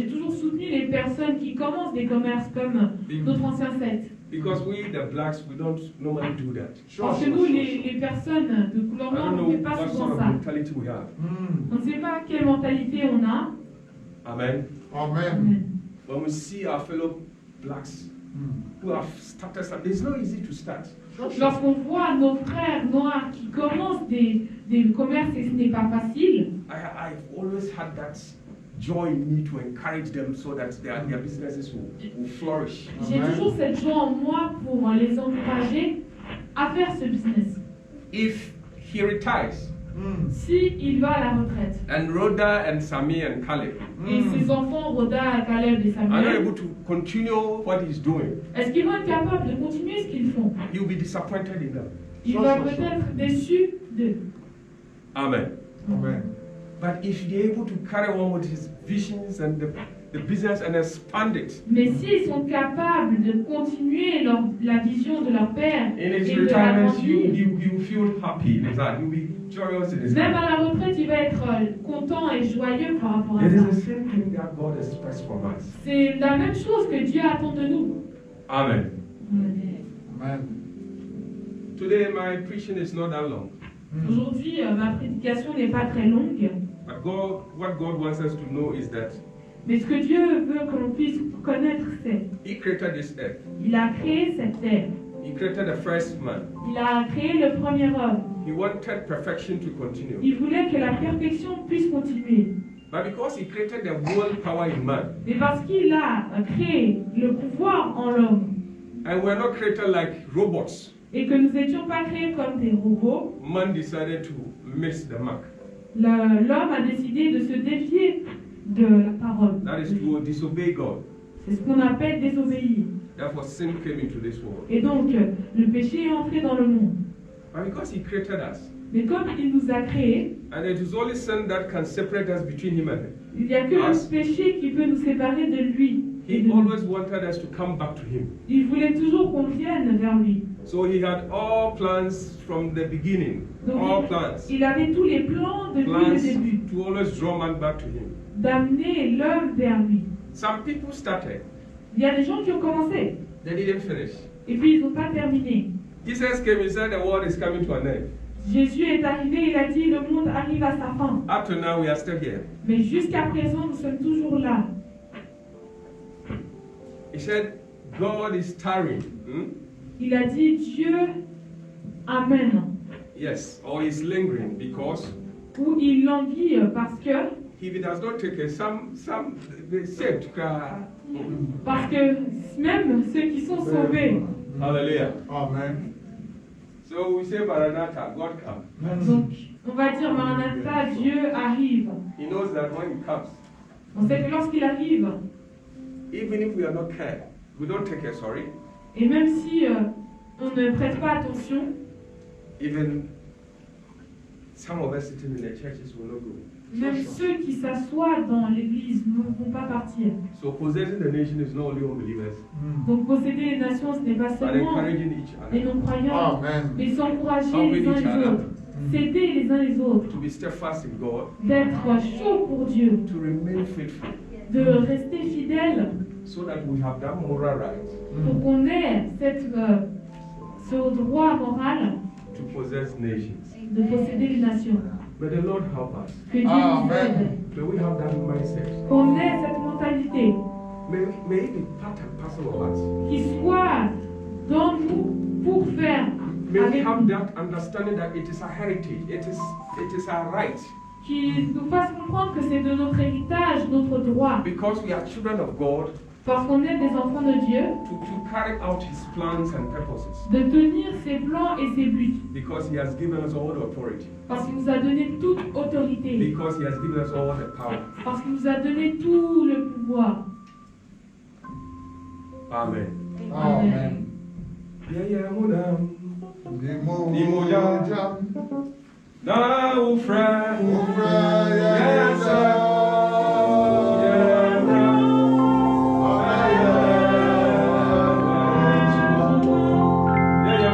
toujours soutenu les personnes qui commencent des commerces comme notre ancien set. Because we, the blacks, we don't normally do that. Parce que nous, les personnes de couleur I noire, don't on know ne fait pas what souvent sort of ça. mentality we have. On ne sait pas quelle mentalité on a. Amen. Amen. When we see our fellow blacks who have started something, it's not easy to start. Lorsqu'on voit nos frères noirs qui commencent des commerces et ce n'est pas facile, I've always had that joy in me to encourage them so that their businesses will flourish. j'ai toujours cette joie en moi pour les encourager à faire ce business. If he retires, Si il va à la retraite and Rhoda and Sami and Caleb et ses enfants, Rhoda, Caleb et are not Samuel, able to continue what he's doing, est-ce qu'ils vont être capables de continuer ce qu'ils font? he will be disappointed in them. Il va peut-être déçu d'eux. Amen. Amen. But if they're able to carry on with his visions and the business and expand it, Mais s'ils sont capables de continuer la vision de leur père in his et de retirement, l'agrandir, he will feel happy in his heart. He will be joyous in his même heart. à la retraite, il va être content et joyeux par rapport à It is the ça. same thing that God expects from us. C'est la même chose que Dieu attend de nous. Amen. Amen. Today, my preaching is not that long. Aujourd'hui, ma prédication n'est pas très longue, But what God wants us to know is that mais ce que Dieu veut que l'on puisse connaître, c'est He created this earth. il a créé cette terre. He created the first man. Il a créé le premier homme. He wanted perfection to continue. Il voulait que la perfection puisse continuer. But because He created the world power in man, Mais parce qu'il a créé le pouvoir en l'homme and we're not created like robots, et que nous n'étions pas créés comme des robots, man decided to miss the mark. l'homme a décidé de se défier de la parole. That is to disobey God. C'est ce qu'on appelle désobéir. Therefore, sin came into this world. Et donc, le péché est entré dans le monde. But because He created us, Mais comme il nous a créés, and it is only sin that can separate us between Him and Him, il n'y a que Us. le péché qui peut nous séparer de lui. et He de nous. always wanted us to come back to Him. Il voulait toujours qu'on vienne vers lui. So He had all plans from the beginning. Donc, All plans. il avait tous les plans depuis le Plans début, to always draw man back to Him. d'amener l'homme vers lui. Some people started, Il y a des gens qui ont commencé, they didn't finish. et puis ils n'ont pas terminé. Jesus came, He said the world is coming to an end. Jésus est arrivé, il a dit le monde arrive à sa fin. Up to now, we are still here. Mais jusqu'à présent, nous sommes toujours là. He said, God is tarrying. Il a dit Dieu, Amen. Yes, or is lingering because Ou il languit parce que if He does not take it, some they saved. Parce que même ceux qui sont sauvés, Hallelujah. Amen. So we say, Maranatha, God come. donc on va dire Maranatha, Dieu arrive. He knows that when He comes, On sait que lorsqu'il arrive, even if we are not care, we don't take it, sorry, et même si on ne prête pas attention, even some of us sitting in the churches will not go. même ceux qui s'assoient dans l'église ne vont pas partir. So possessing the nation is not only unbelievers, Donc posséder les nations, ce n'est pas but seulement encouraging each les other non-croyants, Amen. mais s'encourager Helping les uns each les other. autres, s'aider les uns les autres, to be steadfast in God, d'être chauds pour Dieu, to remain faithful, de rester fidèles so that we have that moral right pour qu'on ait ce droit moral to possess nations. de posséder les nations. May the Lord help us. Que Dieu nous aide, Amen. May we have that mindset. qu'on ait cette mentalité May it be part and parcel of us. qui soit dans nous pour faire May we avec have nous, that understanding that it is our heritage, it is our right, qui nous fasse comprendre que c'est de notre héritage, notre droit, because we are children of God, parce qu'on est des enfants de Dieu, to carry out His plans and purposes, de tenir ses plans et ses buts, because He has given us all the authority, parce qu'il nous a donné toute autorité, because He has given us all the power. parce qu'il nous a donné tout le pouvoir. Amen. Amen. Yeah, yeah, Munam. Nimoja. Now, friend. Ufra Yes, sir. ya Yeah, yeah. Yeah, yeah,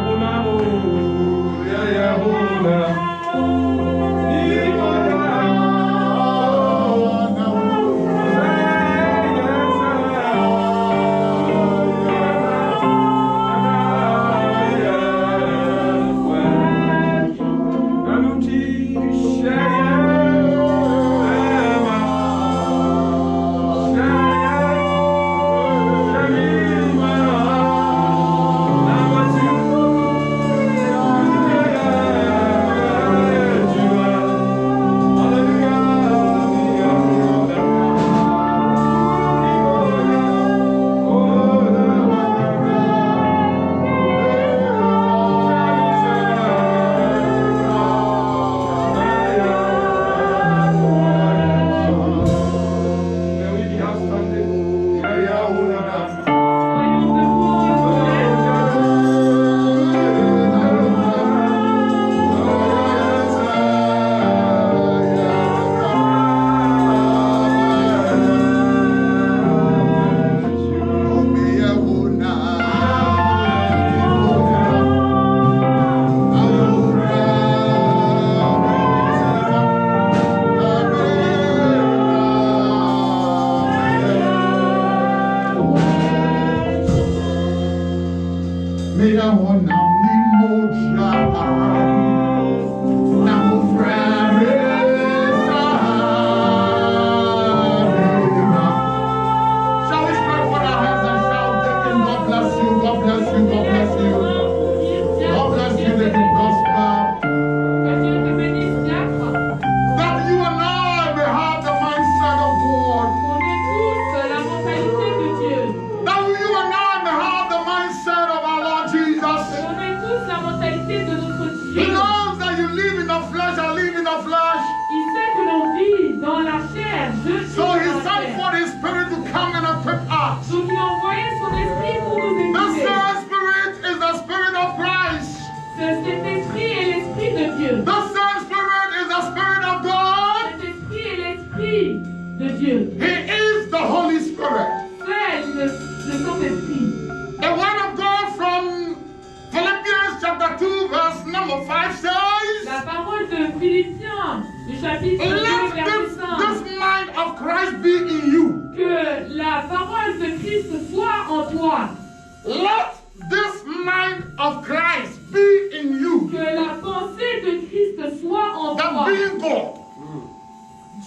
du chapitre 2, Let verset 5. this mind of Christ be in you. Que la parole de Christ soit en toi. Let this mind of Christ be in you. Que la pensée de Christ soit en That toi. being God,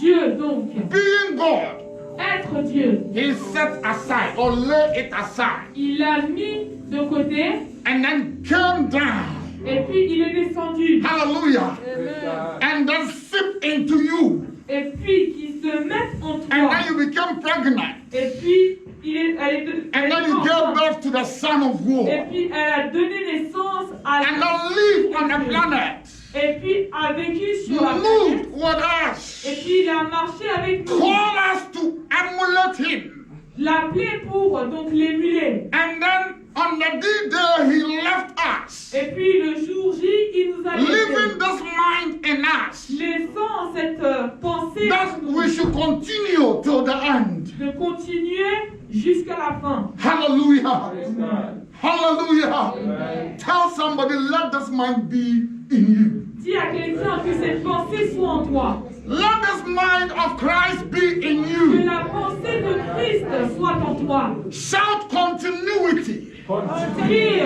Dieu donc, being God, être Dieu, he set aside or lay it aside il l'a mis de côté and then came down. et puis il est descendu. Hallelujah. Amen. And then seeped into you. Et puis qu'il se mette en And then toi. you became pregnant. Et puis elle And then you gave birth to the Son of Et War. puis elle a donné naissance à And now live on the planet. Et puis a vécu sur la Moved planète. with us. Et puis il a marché avec nous. Call us to emulate him. L'appelé pour donc l'émuler. And then on the D-Day he left us. Et puis le jour J, il nous a Living laissé. this mind in us. Laissant cette pensée That en nous, we should continue till the end. de continuer jusqu'à la fin. Hallelujah. Praise God. Hallelujah. Amen. Tell somebody, let this mind be in you. Dis à quelqu'un que cette pensée soit en toi. Let this mind of Christ be in Que you. la pensée de Christ soit en toi. Shout continuity. Crie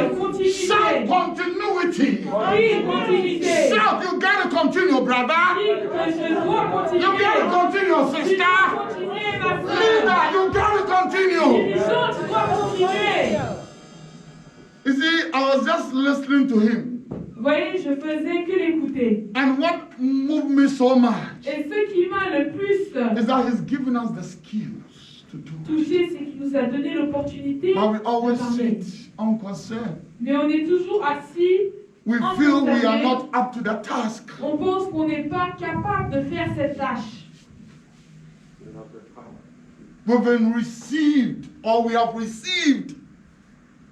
Shout continuité. continuity. Crie continuité. Shout, you gotta continue, brother. Crie que je dois continuer. You gotta continue, Je dois sister. continuer, ma Leader, soeur. you gotta continue. Dirigeant, tu dois continuer. You see, I was just listening to him. Vous voyez, je faisais que l'écouter. And what moved me so much Et ce qui m'a le plus is that he's given us the skills to do it. touché, c'est qu'il nous a donné l'opportunité But we always de parler. sit unconcerned. Mais on est toujours assis, We feel we are not up to the task. on pense qu'on n'est pas capable de faire cette tâche. We've been received, or we have received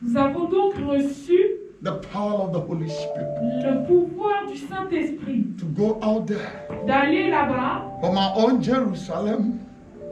Nous avons donc reçu the power of the Holy Spirit le pouvoir du Saint-Esprit to go out there d'aller là-bas, from our own Jerusalem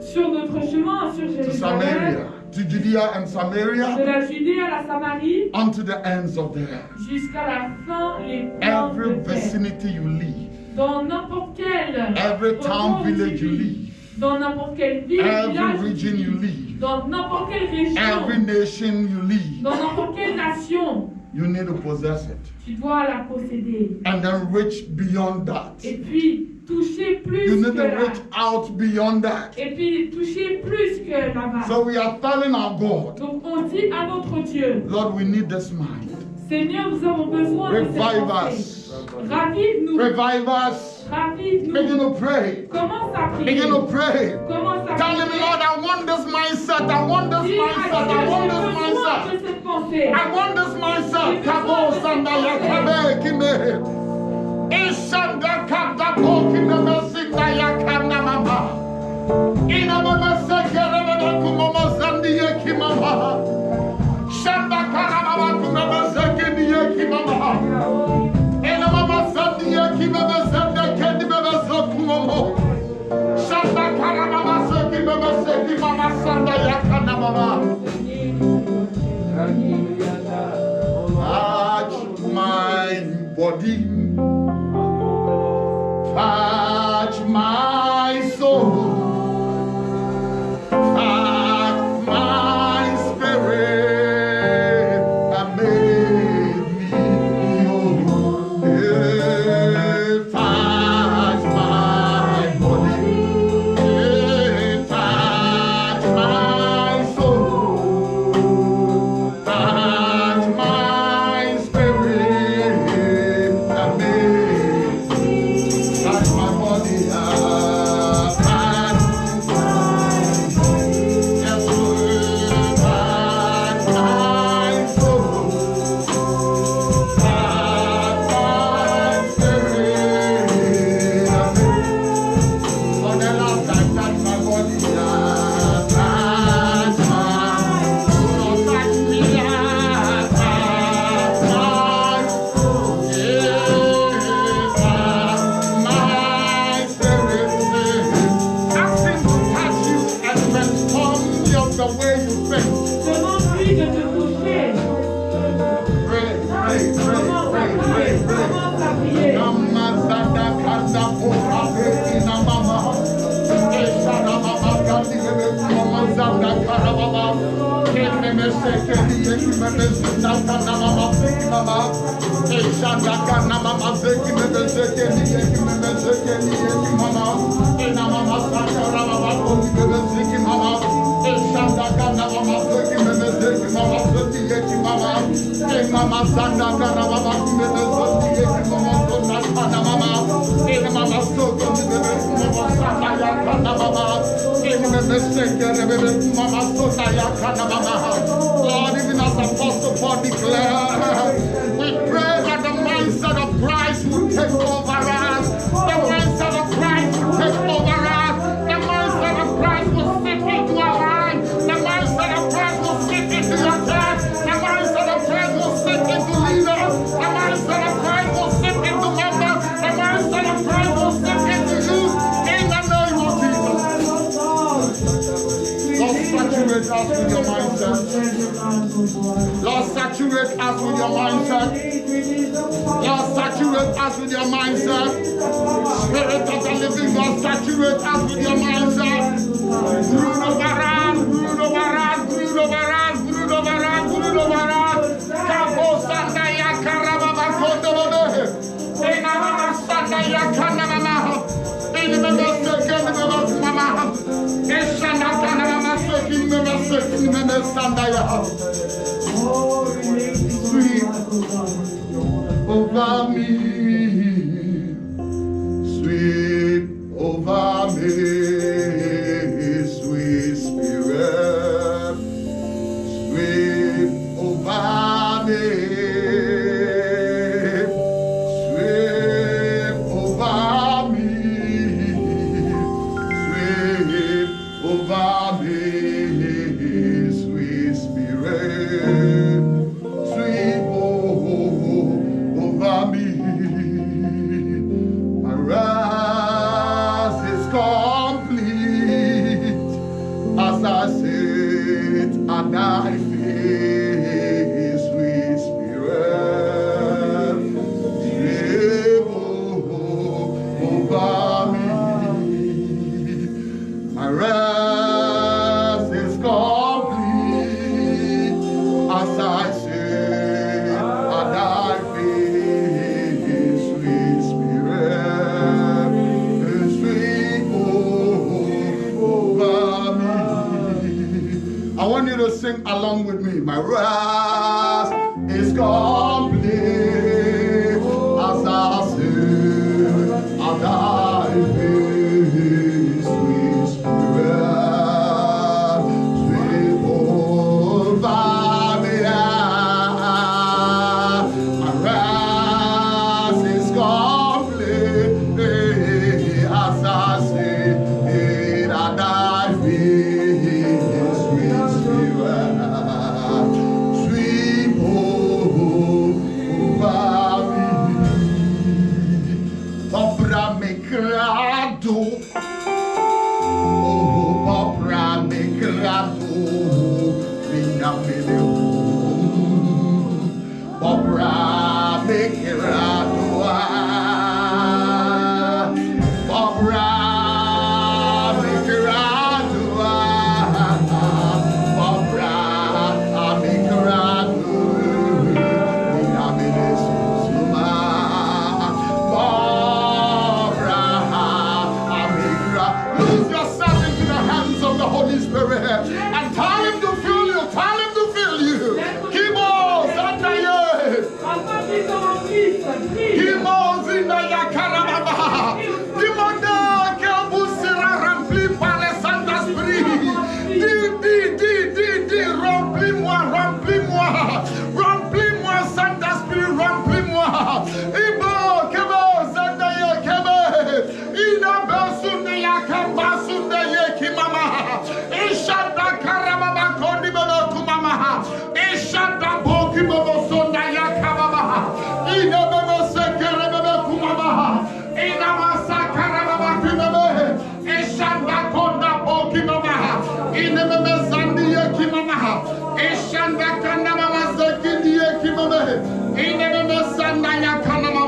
sur notre chemin sur to Jérusalem, Samaria, to Judea and de Samaria, la Judée à la Samarie, unto the ends of the earth. jusqu'à la fin, les coins Every de terre. vicinity you live, Dans n'importe quel every town, endroit où tu village you vis, live, dans n'importe quelle ville, every village où tu region you vis, live, dans n'importe quelle région, every nation you live, dans n'importe quelle nation, you need to possess it. tu dois la posséder. And then reach beyond that. Et puis toucher plus You que need to là. reach out beyond that. Et puis toucher plus que là-bas. So we are telling our God, Donc on dit à notre Dieu, Lord, we need this mind. Seigneur, nous avons besoin de cette Revive pensée. us. Ravive-nous. Revive us. Ravive-nous. Begin to pray. Commence à prier. Begin to pray. Commence à Tell him, prier. Lord, I want this mindset. I want this Dis à mindset. Dieu, I want j'ai this besoin mindset. de cette pensée. I want this mindset. Kabo sanda ya kabe kime. Ishanda kata ko kime mesinda ya kana mama. Ina mama sekere na kumomo zandi ya kimama. Shanda kana mama kumomo sekere ya kimama. Ina mama zandi ya kimama zanda kendi mama zokumomo. Shanda kana mama sekere mama sekere mama sanda ya kana mama. Touch my body, touch my soul, touch my spirit, and make me whole. Yeah, touch my body, yeah, touch my soul, touch my spirit, and make touch my body, yes, Lord, touch my soul, touch my spirit, and make for the last time, touch my body, touch my, Lord, touch me, touch my soul, yeah, touch my spirit. Ask him to touch you and transform you of the way you think. Demande-lui de te toucher. Pray, pray, pray, Commence à pray, prier. pray, pray. Commence à prier. Namazada kanda pokabe Lord, even as Apostle Paul declared, we pray that the mindset of Christ will take over us. The mindset of Christ will take over us. The mindset of Christ will sit into our mind. The mindset of Christ will sit into your church. The mindset of Christ will sit into leaders. The mindset of Christ will sit into members. The mindset of Christ will sit into youth. In the name of Jesus. Lord, saturate us with your mindset. Lord, saturate us with your mindset. Lord, saturate us with your mindset. Spirit of the living God, saturate us with your mindset. Brood over us, brood over us, brood over us, brood over us, brood over us. Kabo Sandaya Karababa Kondolobe. Enamama Sandaya Kanamama. Enamama Sekanamama Mama. Eshana Kanamama Sekinamama Sekinamama Sandaya. Sweet over me, sweet over me, sweet spirit, sweet over me, sweet over me, sweet over me, sweet spirit, sweet over me. My rest is complete as I sit at thy feet, sweet spirit, sweet over me. My rest is complete as I sit at thy feet, sweet spirit, sweet over me. I want you to sing along with me. My rest is complete as I sit at thy feet, sweet spirit, sweet over me. My rest is complete as I sit at thy feet, sweet spirit, sweet over me. Opera me crado, oh, opera me crado, vinha me deu. Opera me crado, opera me crado, opera me crado, vinha me deu. Lose yourself into the hands of the Holy Spirit and tell him to fill you, tell him to fill you. Kimo Sandaye, Kimo Zindaya Karababa, Kimo da Kabusira rempli par les Saint-Esprit. Remplis-moi, remplis-moi, remplis-moi, Saint-Esprit, remplis-moi. Ibo Kemo Sandaye Keme, Ina Besundeya Kamba Sundaye Kimama, Ishanda Karababa Kondi Baba Kumama, Ishanda Boki Baba Sundaya Kababa, Ina Baba Sekere Baba Kumama, Ina Masaka Rababa Kumama, Ishanda Konda Boki Baba, Ina Baba Sandiye Kimama, Ishanda Kanama Sekindiye Kimama, Ina Baba Sandaya Kanama,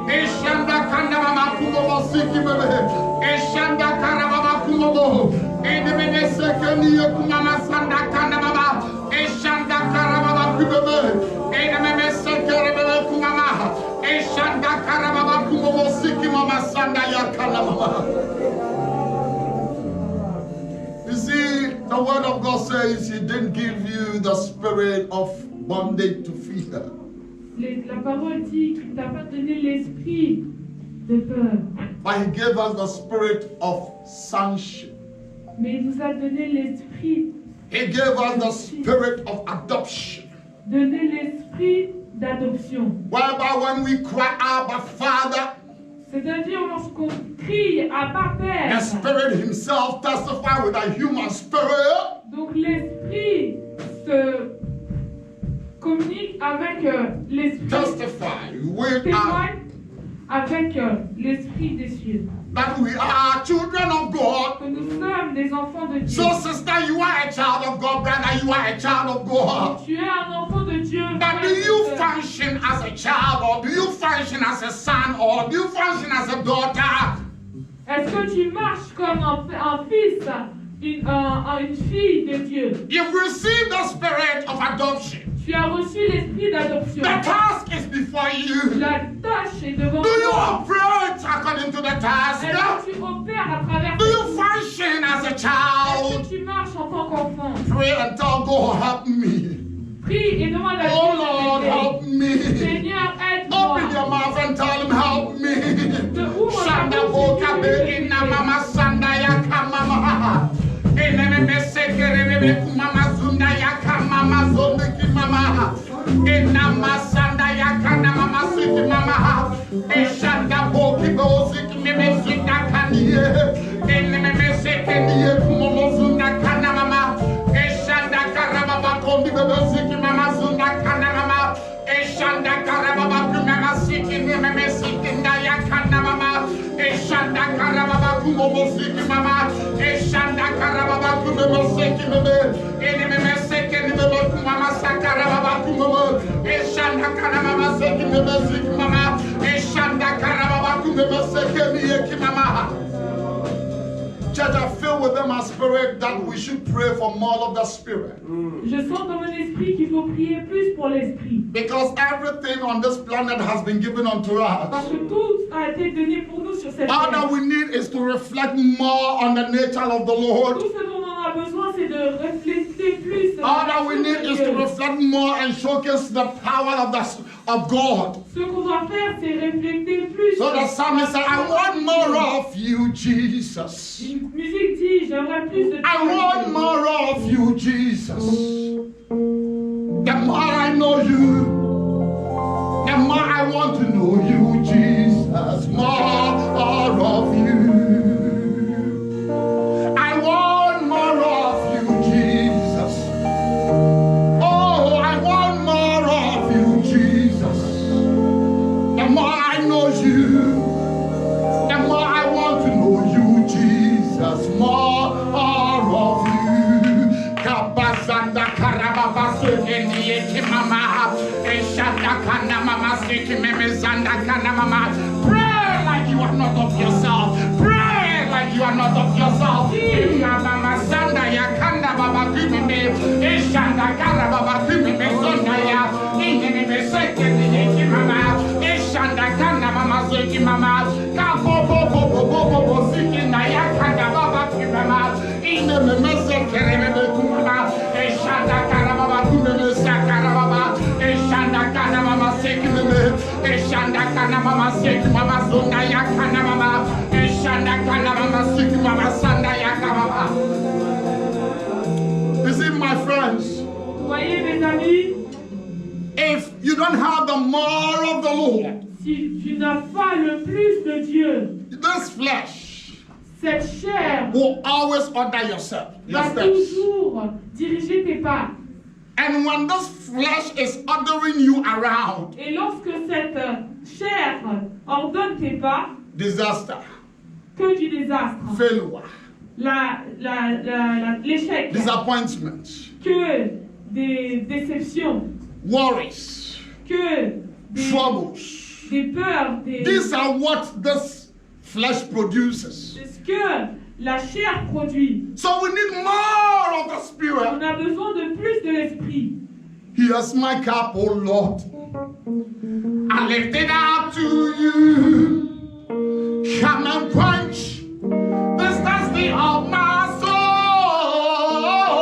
Ishanda Kanama Kumama Sikimama, Ishanda Karababa Kumama, Ina Baba Sekiniye Kumama Sandaya. The word of God says He didn't give you the spirit of bondage to fear. La parole dit qu'il t'a pas donné l'esprit de peur, But He gave us the spirit of sonship. mais il nous a donné l'esprit, He gave us the spirit of adoption. donné l'esprit d'adoption. Whereby when we cry, Abba, Father, C'est-à-dire lorsqu'on crie Abba the Père, Spirit Himself testifies with a human spirit. donc l'esprit se communique avec l'esprit, Testify with us témoigne avec l'esprit des cieux. that we are children of God. Que nous sommes des enfants de Dieu. So, sister, you are a child of God. Brother, you are a child of God. Tu es un enfant de Dieu. But do you function as a child, or do you function as a son, or do you function as a daughter? Est-ce que tu marches comme un fils, une fille de Dieu? You've received the spirit of adoption. Tu as reçu l'esprit d'adoption. The task is before you. La tâche est devant Do you toi. operate according to the task? Est-ce que tu opères à travers Do you function as a Est-ce child? que tu marches en tant qu'enfant? Pray and tell God, help me. Prie et demande à Oh Dieu Lord, de t'aider. help me. Seigneur, aide-moi. Open your mouth and tell him, help me. Ouvre ta Shanda bouche boka et be dis-lui, inna mama sanda ya mama. Eneme me sekere me mama zunda ya mama zonde ki mama. Inna masanda ya mama siki mama. E shanda boki bo siki me zunda kaniye. Eneme me sekere mama zunda kana mama. E shanda karaba bakondi be siki mama zunda kana mama. Eshanda karababa kumama siki meme siki ndaya kana mama. Eshanda karababa kumomo siki mama. Eshanda karababa kumomo siki meme. Ene meme siki meme kumama sakarababa kumomo. Eshanda karababa siki meme siki mama. Eshanda karababa kumomo siki miyeki mama. Church, I feel within my spirit that we should pray for more of the Spirit. Je sens dans mon esprit qu'il faut prier plus pour l'esprit. Because everything on this planet has been given unto Parce us. que tout a été donné pour nous sur cette All terre. that we need is to reflect more on the nature of the Lord. Tout ce dont on a besoin, c'est de refléter plus. All that we need is to reflect more and showcase the power of God. Ce qu'on doit faire, c'est refléter plus. So the psalmist said, I want more of you, Jesus. Une musique dit, j'aimerais plus de I want more of you, Jesus. The more I know you, the more I want to know you, Jesus. More of you. I want more of you, Jesus. Oh, I want more of you, Jesus. The more I know you, the more I want to know you, Jesus. More of you. Kabazanda karababa sukeni mama. Eshanda kana mama siki memezanda kana mama. Pray like you are not of yourself. Pray like you are not of yourself. Mama sanda ya kanda baba kimeme. Eshanda karababa kimeme zonda ya. Inene me sekeni mama. Eshanda kana mama siki mama. Kabo bo siki na ya kanda baba kimema. Inene me sekere me kumama. Eshanda karababa kumeme sakarababa. Eshanda kana mama siki meme. Eshanda kana mama siki mama zonda ya kana mama. Eshanda kana mama siki mama sanda ya kana. You see, my friends, Voyez, mes amis, if you don't have the more of the Lord, si tu n'as pas le plus de Dieu, this flesh cette chair will always order yourself. Your va steps. toujours diriger tes pas. And when this flesh is ordering you around, Et lorsque cette chair ordonne tes pas, disaster, que du désastre, failure, l'échec, disappointment, que des déceptions, worries, que des troubles. peurs, These are what this flesh produces. de ce que la chair produit. So we need more of the On Spirit. a besoin de plus de l'esprit. Here's my cup, oh Lord. I lift it up to you. Come and quench this thirsty of my soul.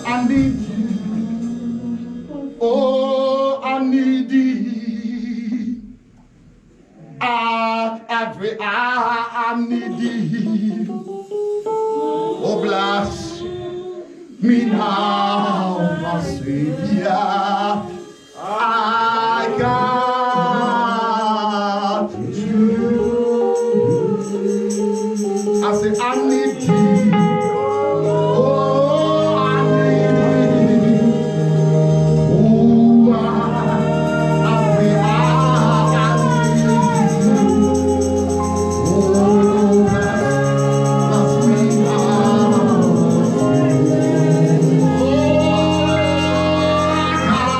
I need you. Oh, I need thee. I need thee. Oh, bless me now, my Savior. I got you. I say, I need thee. Oh, I need thee. Oh, I need thee. Oh, bless me now. Oh, I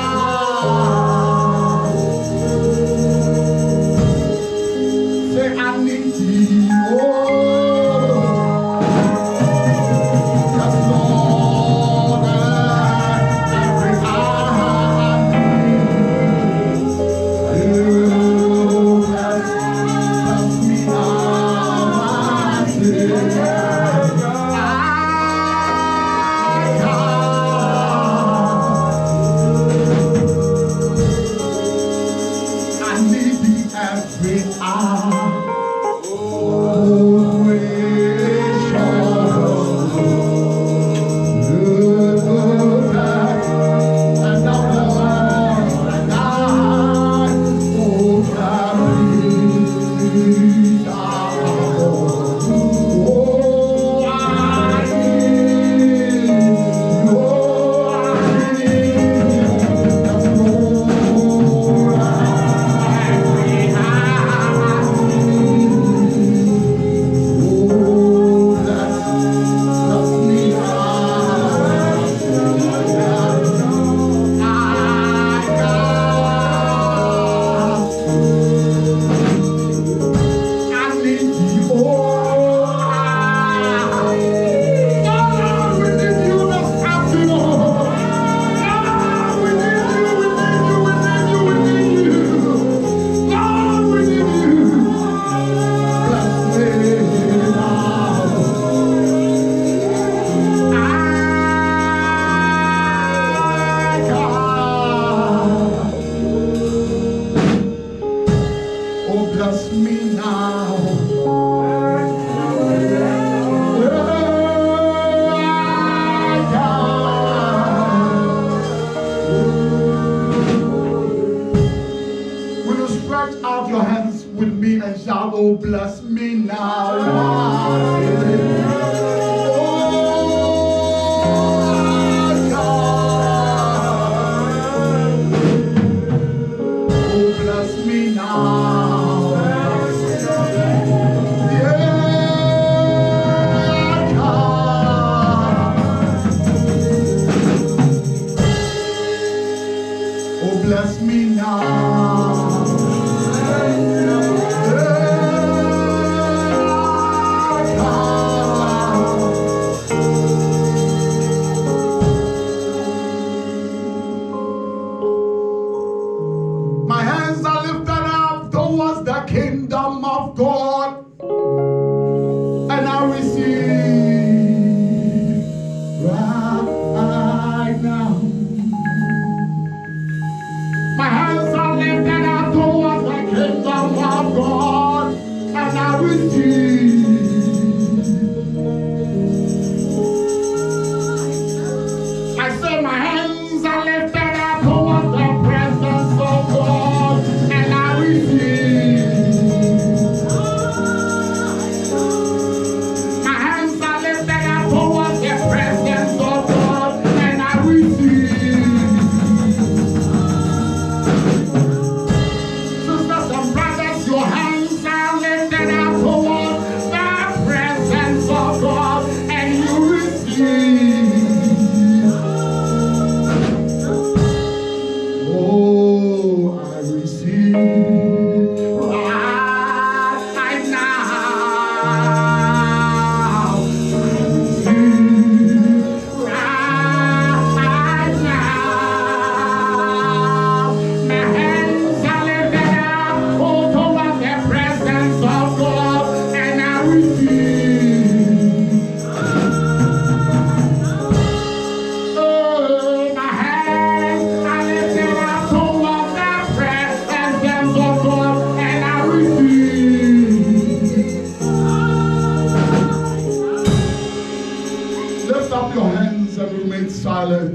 remain silent.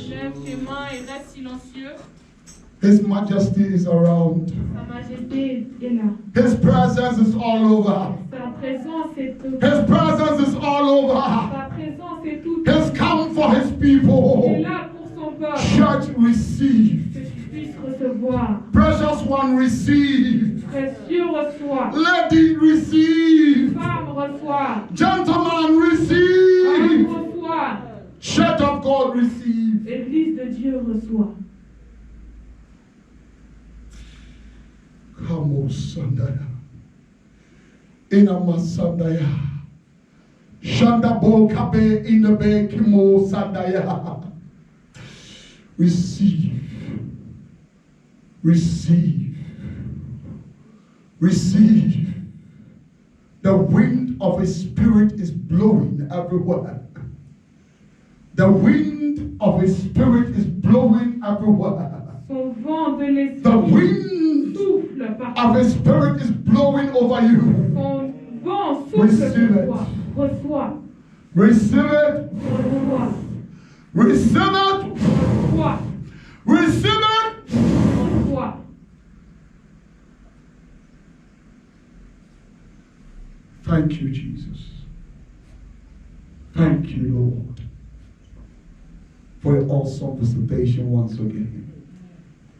Lève tes mains et reste silencieux. His majesty is around. Sa majesté est là. His presence is all over. Sa présence est tout. His presence is all over. Sa présence est tout. He's come for his Il est people. là pour son peuple. Church, receive. Que tu puisses recevoir. Precious one, receive. Précieux reçoit. Lady, receive. Femme reçoit. Gentleman, Homme receive. reçoit. Church of God, receive. Église de Dieu reçoit. Kamo Sandaya. Inama Sandaya. Shanda Bokabe Inabe Kimo Sandaya. Receive. Receive. Receive. The wind of His Spirit is blowing everywhere. The wind of His Spirit is blowing everywhere. Son vent de The l'esprit wind souffle partout. of His Spirit is blowing over you. Son vent souffle Receive sur it. toi. Reçois. Receive it. Reçois. Receive it. Reçois. Receive it. Reçois. Thank you, Jesus. Thank you, Lord, for your awesome visitation once again.